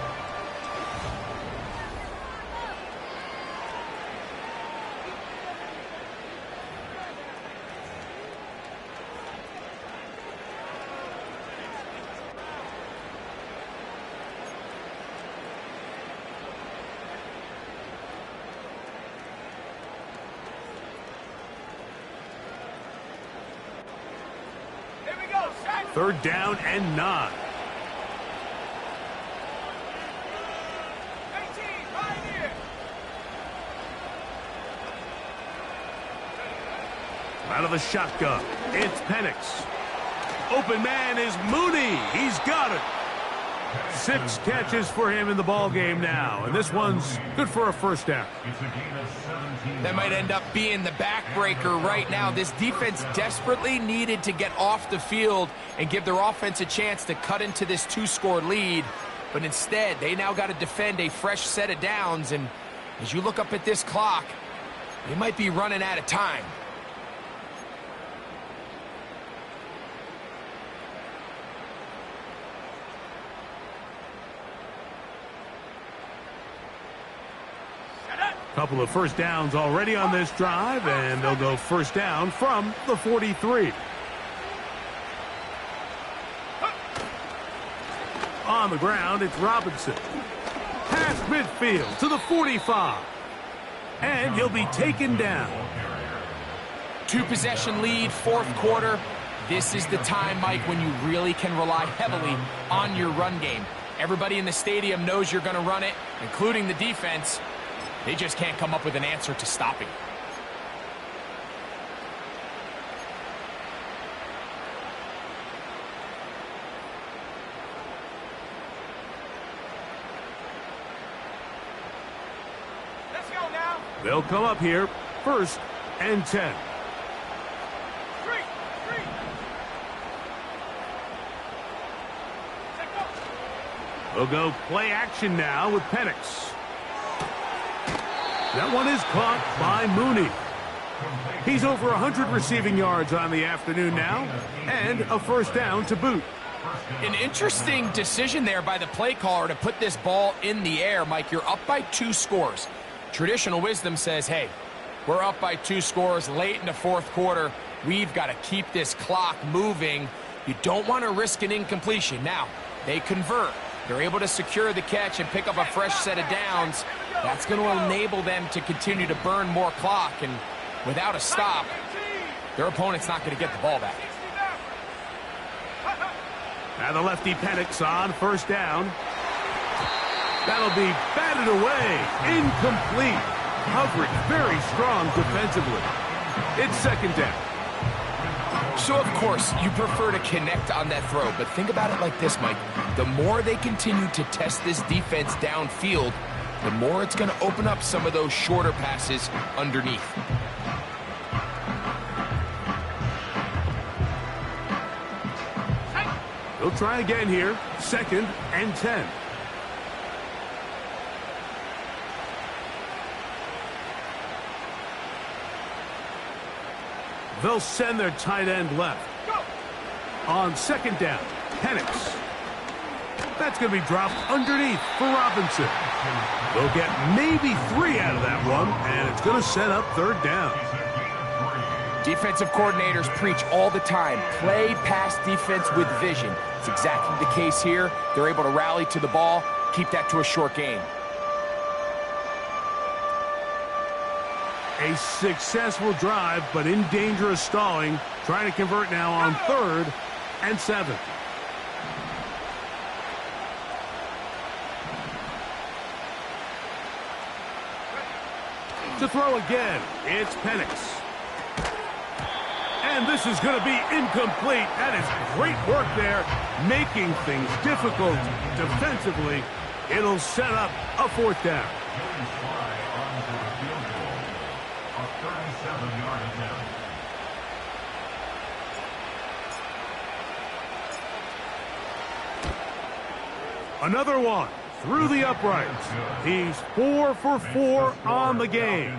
Here we go. Set. 3rd down and 9. Out of the shotgun, it's Penix. Open man is Mooney. He's got it. 6 catches for him in the ball game now, and this one's good for a first down. That might end up being the backbreaker right now. This defense desperately needed to get off the field and give their offense a chance to cut into this 2-score lead, but instead they now got to defend a fresh set of downs, and as you look up at this clock, they might be running out of time. Couple of first downs already on this drive, and they'll go first down from the 43. On the ground, it's Robinson. Past midfield to the 45. And he'll be taken down. 2-possession lead, 4th quarter. This is the time, Mike, when you really can rely heavily on your run game. Everybody in the stadium knows you're going to run it, including the defense. They just can't come up with an answer to stopping. Let's go now. They'll come up here, 1st and 10. Street. Set go. They'll go play action now with Penix. That one is caught by Mooney. He's over 100 receiving yards on the afternoon now, and a first down to boot. An interesting decision there by the play caller to put this ball in the air. Mike, you're up by 2 scores. Traditional wisdom says, hey, we're up by 2 scores late in the 4th quarter. We've got to keep this clock moving. You don't want to risk an incompletion. Now, they convert. They're able to secure the catch and pick up a fresh set of downs. That's going to enable them to continue to burn more clock, and without a stop, their opponent's not going to get the ball back. Now the lefty Penix on first down. That'll be batted away. Incomplete. Coverage very strong defensively. It's 2nd down. So, of course, you prefer to connect on that throw, but think about it like this, Mike. The more they continue to test this defense downfield, the more it's going to open up some of those shorter passes underneath. They'll try again here, 2nd and 10. They'll send their tight end left. On 2nd down, Penix. That's going to be dropped underneath for Robinson. They'll get maybe 3 out of that one, and it's going to set up 3rd down. Defensive coordinators preach all the time, play pass defense with vision. It's exactly the case here. They're able to rally to the ball, keep that to a short gain. A successful drive, but in danger of stalling. Trying to convert now on 3rd and 7. To throw again, it's Penix. And this is going to be incomplete. That is great work there, making things difficult defensively. It'll set up a 4th down. Another one through the uprights. He's 4 for 4 on the game.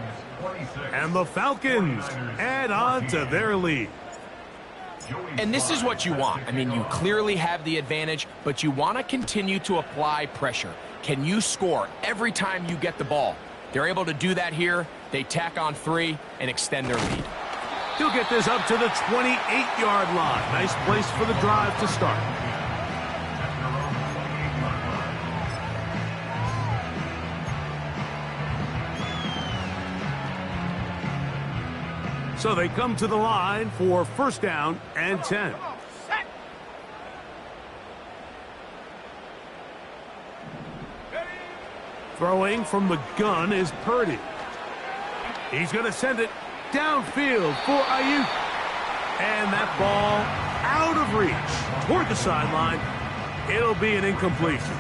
And the Falcons add on to their lead. And this is what you want. I mean, you clearly have the advantage, but you want to continue to apply pressure. Can you score every time you get the ball? They're able to do that here. They tack on 3 and extend their lead. He'll get this up to the 28-yard line. Nice place for the drive to start. So they come to the line for first down and 10. Throwing from the gun is Purdy. He's going to send it downfield for Ayuk. And that ball out of reach toward the sideline. It'll be an incompletion.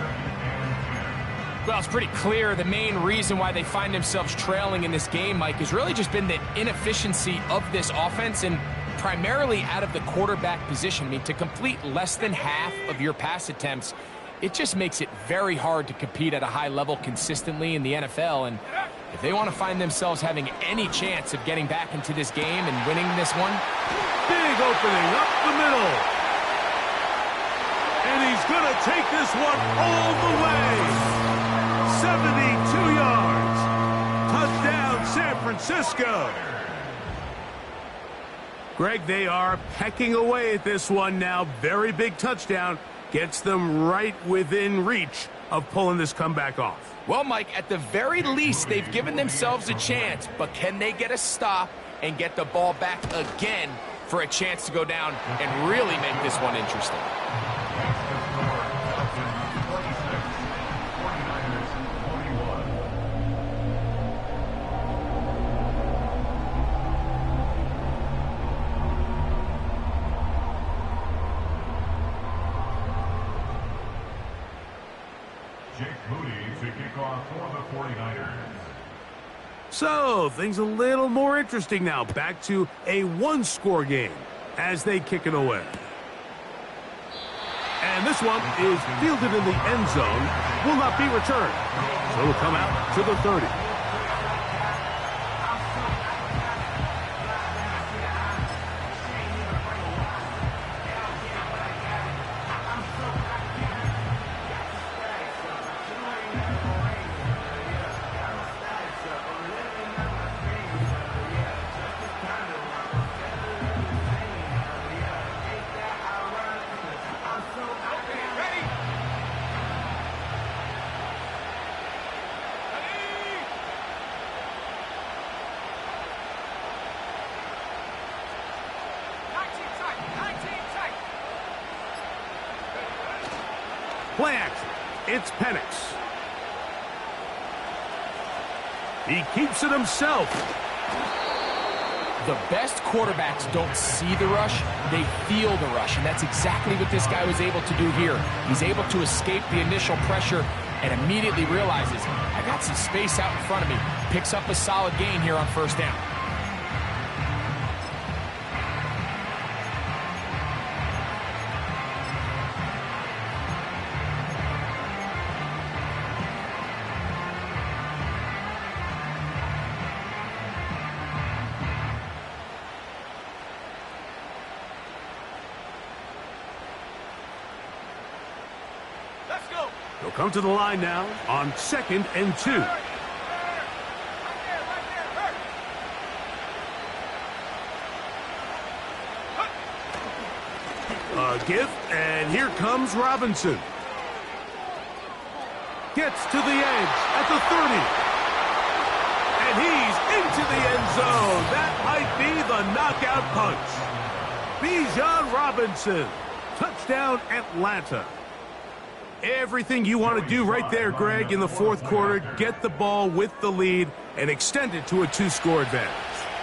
Well, it's pretty clear the main reason why they find themselves trailing in this game, Mike, has really just been the inefficiency of this offense and primarily out of the quarterback position. I mean, to complete less than half of your pass attempts, it just makes it very hard to compete at a high level consistently in the NFL. And if they want to find themselves having any chance of getting back into this game and winning this one, big opening up the middle. And he's going to take this one all the way. 72 yards. Touchdown, San Francisco. Greg, they are pecking away at this one now. Very big touchdown. Gets them right within reach of pulling this comeback off. Well, Mike, at the very least, they've given themselves a chance. But can they get a stop and get the ball back again for a chance to go down and really make this one interesting? So, things a little more interesting now. Back to a one-score game as they kick it away. And this one is fielded in the end zone. Will not be returned. So it'll come out to the 30. Play action. It's Penix. He keeps it himself. The best quarterbacks don't see the rush, they feel the rush, and that's exactly what this guy was able to do here. He's able to escape the initial pressure and immediately realizes, I got some space out in front of me. Picks up a solid gain here on first down. They'll come to the line now on 2nd and 2. A give, and here comes Robinson. Gets to the edge at the 30. And he's into the end zone. That might be the knockout punch. Bijan Robinson. Touchdown, Atlanta. Everything you want to do right there, Greg, in the fourth quarter. Get the ball with the lead and extend it to a two-score advantage.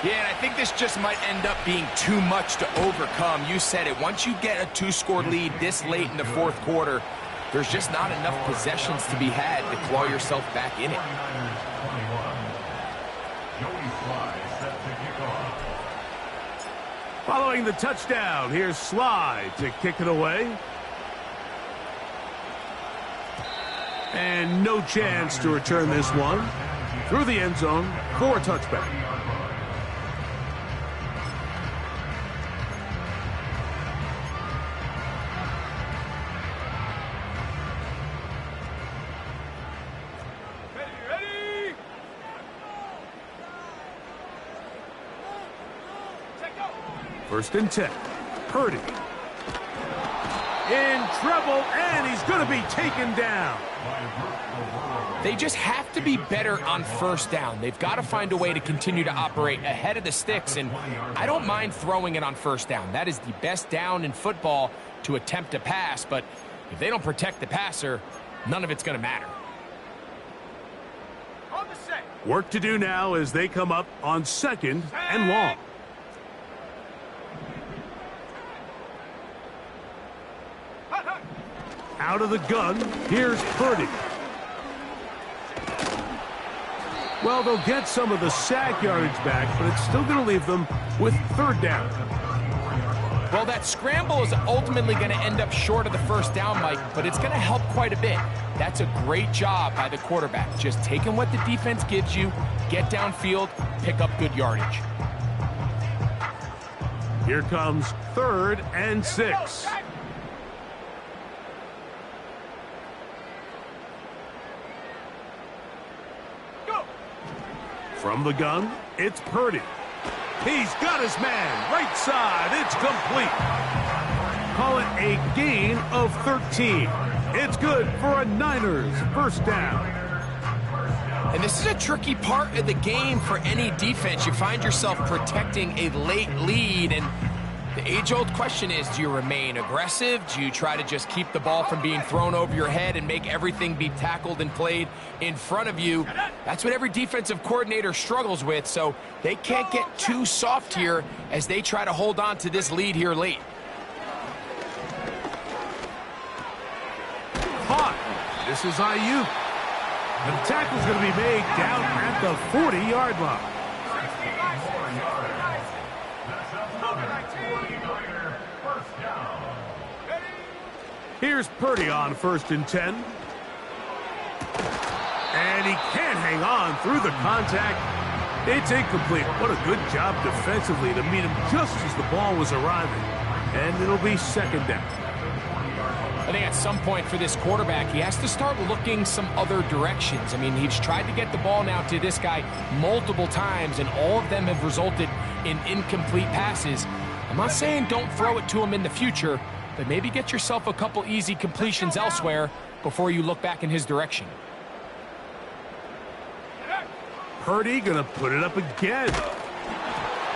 Yeah, and I think this just might end up being too much to overcome. You said it. Once you get a two-score lead this late in the fourth quarter, there's just not enough possessions to be had to claw yourself back in it. Following the touchdown, here's Sly to kick it away. And no chance to return this one through the end zone for a touchback. Ready? First and 10. Purdy. In trouble, and he's going to be taken down. They just have to be better on first down. They've got to find a way to continue to operate ahead of the sticks, and I don't mind throwing it on first down. That is the best down in football to attempt a pass, but if they don't protect the passer, none of it's going to matter. On the set. Work to do now as they come up on 2nd and long. Out of the gun, here's Purdy. Well, they'll get some of the sack yardage back, but it's still going to leave them with third down. Well, that scramble is ultimately going to end up short of the first down, Mike, but it's going to help quite a bit. That's a great job by the quarterback, just taking what the defense gives you, get downfield, pick up good yardage. Here comes 3rd and 6. From the gun, it's Purdy. He's got his man, right side, it's complete. Call it a gain of 13. It's good for a Niners first down. And this is a tricky part of the game for any defense. You find yourself protecting a late lead, and the age-old question is, do you remain aggressive? Do you try to just keep the ball from being thrown over your head and make everything be tackled and played in front of you? That's what every defensive coordinator struggles with, so they can't get too soft here as they try to hold on to this lead here late. Caught. This is IU. And the tackle's going to be made down at the 40-yard line. Here's Purdy on 1st and 10. And he can't hang on through the contact. It's incomplete. What a good job defensively to meet him just as the ball was arriving. And it'll be 2nd down. I think at some point for this quarterback, he has to start looking some other directions. I mean, he's tried to get the ball now to this guy multiple times, and all of them have resulted in incomplete passes. I'm not saying don't throw it to him in the future, but maybe get yourself a couple easy completions elsewhere before you look back in his direction. Purdy gonna put it up again.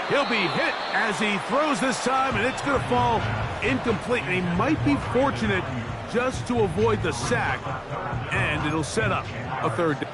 He'll be hit as he throws this time, and it's gonna fall incomplete. And he might be fortunate just to avoid the sack, and it'll set up a 3rd down.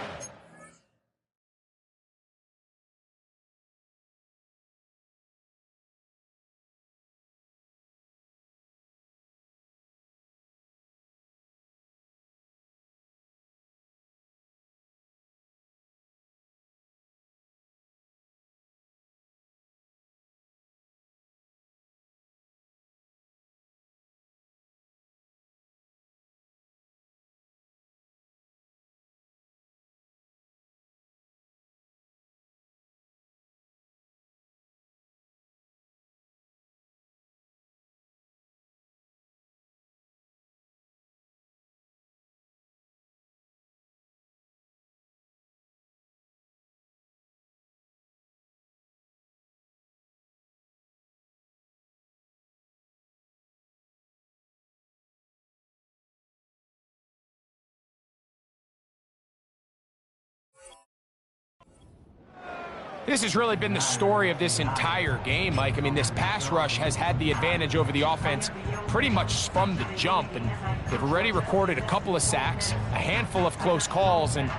This has really been the story of this entire game, Mike. I mean, this pass rush has had the advantage over the offense pretty much from the jump, and they've already recorded a couple of sacks, a handful of close calls, and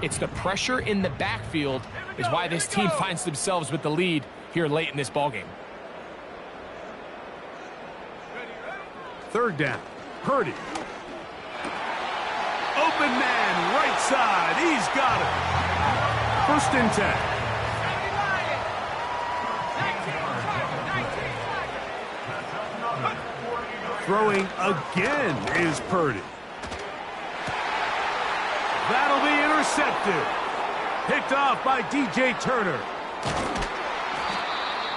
it's the pressure in the backfield is why this team finds themselves with the lead here late in this ballgame. 3rd down. Purdy. Open man, right side. He's got it. 1st and 10. Throwing again is Purdy. That'll be intercepted. Picked off by DJ Turner.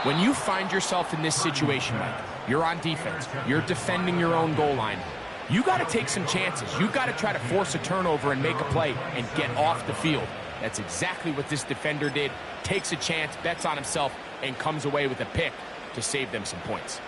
When you find yourself in this situation, Mike, you're on defense, you're defending your own goal line, you got to take some chances. You got to try to force a turnover and make a play and get off the field. That's exactly what this defender did. Takes a chance, bets on himself, and comes away with a pick to save them some points.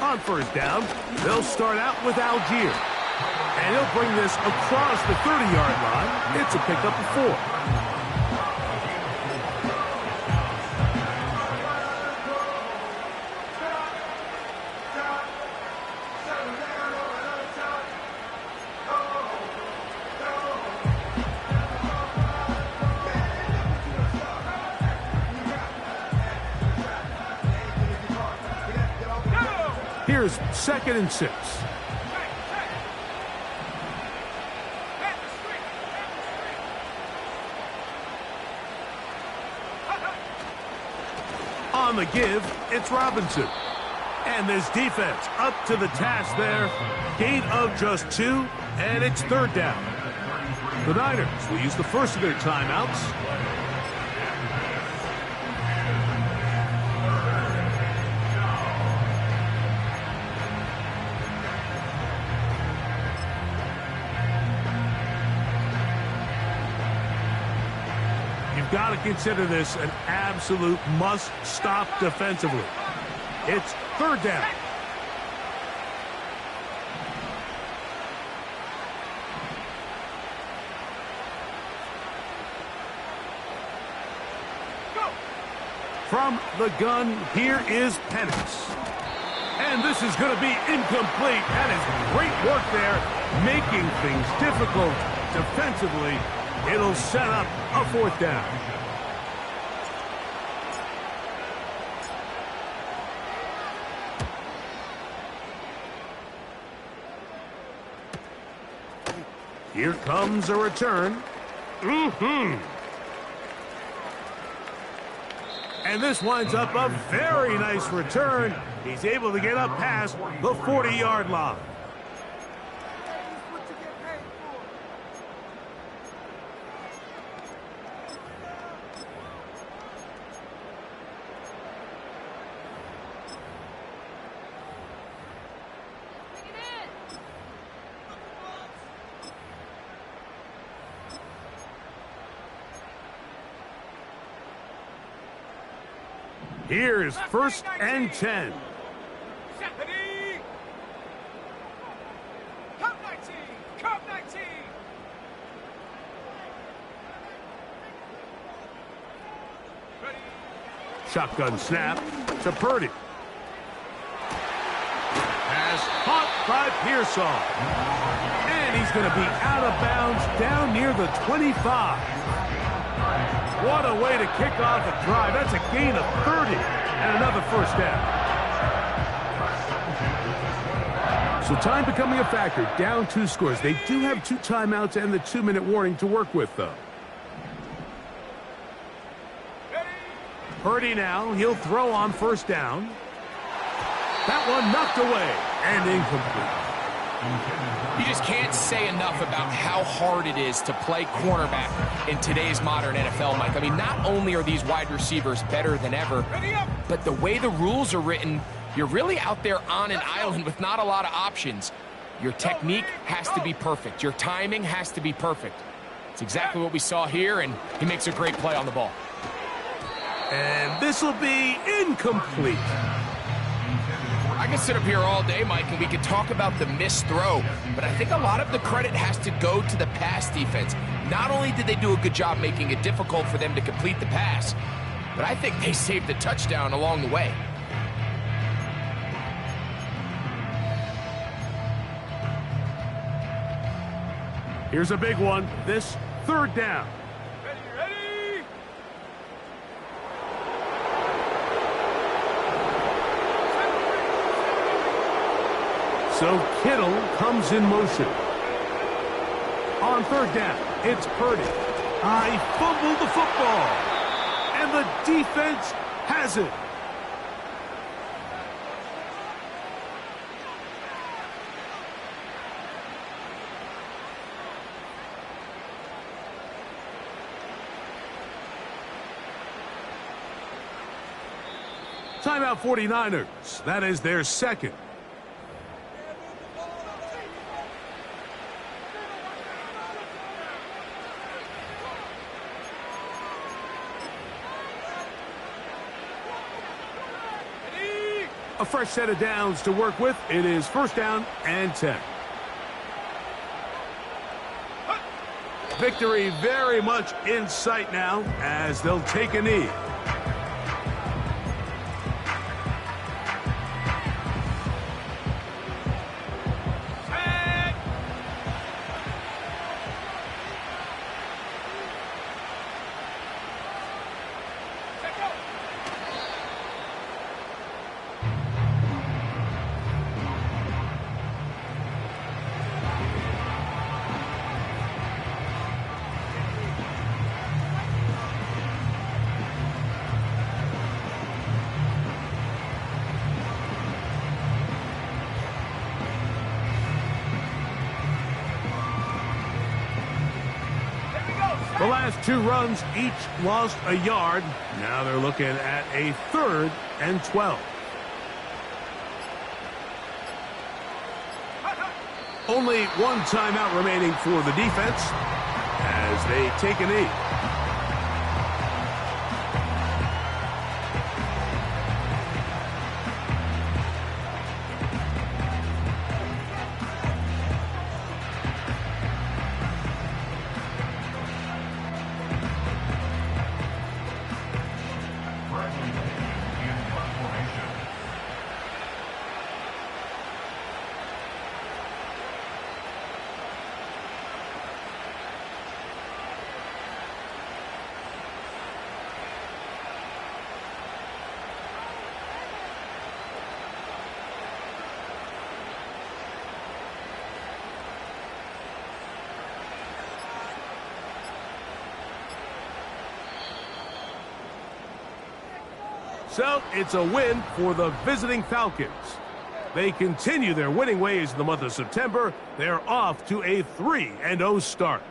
On 1st down, they'll start out with Algier. And he'll bring this across the 30-yard line. It's a pickup of 4. Here's 2nd and 6. Check, check. Hit the street. On the give, it's Robinson. And this defense up to the task there. Gain of just 2, and it's 3rd down. The Niners will use the first of their timeouts. You've got to consider this an absolute must-stop defensively. It's 3rd down. Go. From the gun, here is Penix. And this is going to be incomplete. That is great work there, making things difficult defensively. It'll set up a 4th down. Here comes a return. And this winds up a very nice return. He's able to get up past the 40-yard line. What you get paid for? Here's 1st and 10. Stephanie! Come 19! Come 19! Ready? Shotgun snap to Purdy. Pass caught by Pearsall. And he's going to be out of bounds down near the 25. What a way to kick off a drive. That's a gain of 30 and another 1st down. So time becoming a factor. Down 2 scores. They do have 2 timeouts and the 2-minute warning to work with, though. Purdy now. He'll throw on 1st down. That one knocked away and incomplete. You just can't say enough about how hard it is to play cornerback in today's modern NFL, Mike. I mean, not only are these wide receivers better than ever, but the way the rules are written, you're really out there on an island with not a lot of options. Your technique has to be perfect. Your timing has to be perfect. It's exactly what we saw here, and he makes a great play on the ball. And this will be incomplete. I can sit up here all day, Mike, and we can talk about the missed throw, but I think a lot of the credit has to go to the pass defense. Not only did they do a good job making it difficult for them to complete the pass, but I think they saved the touchdown along the way. Here's a big one. This 3rd down. Ready? So Kittle comes in motion. On 3rd down, it's Purdy. He fumbled the football. And the defense has it. Timeout 49ers. That is their 2nd. A fresh set of downs to work with. It is 1st down and 10. Victory very much in sight now as they'll take a knee. Last 2 runs, each lost a yard. Now they're looking at a 3rd and 12. Only 1 timeout remaining for the defense as they take a knee. So it's a win for the visiting Falcons. They continue their winning ways in the month of September. They're off to a 3-0 start.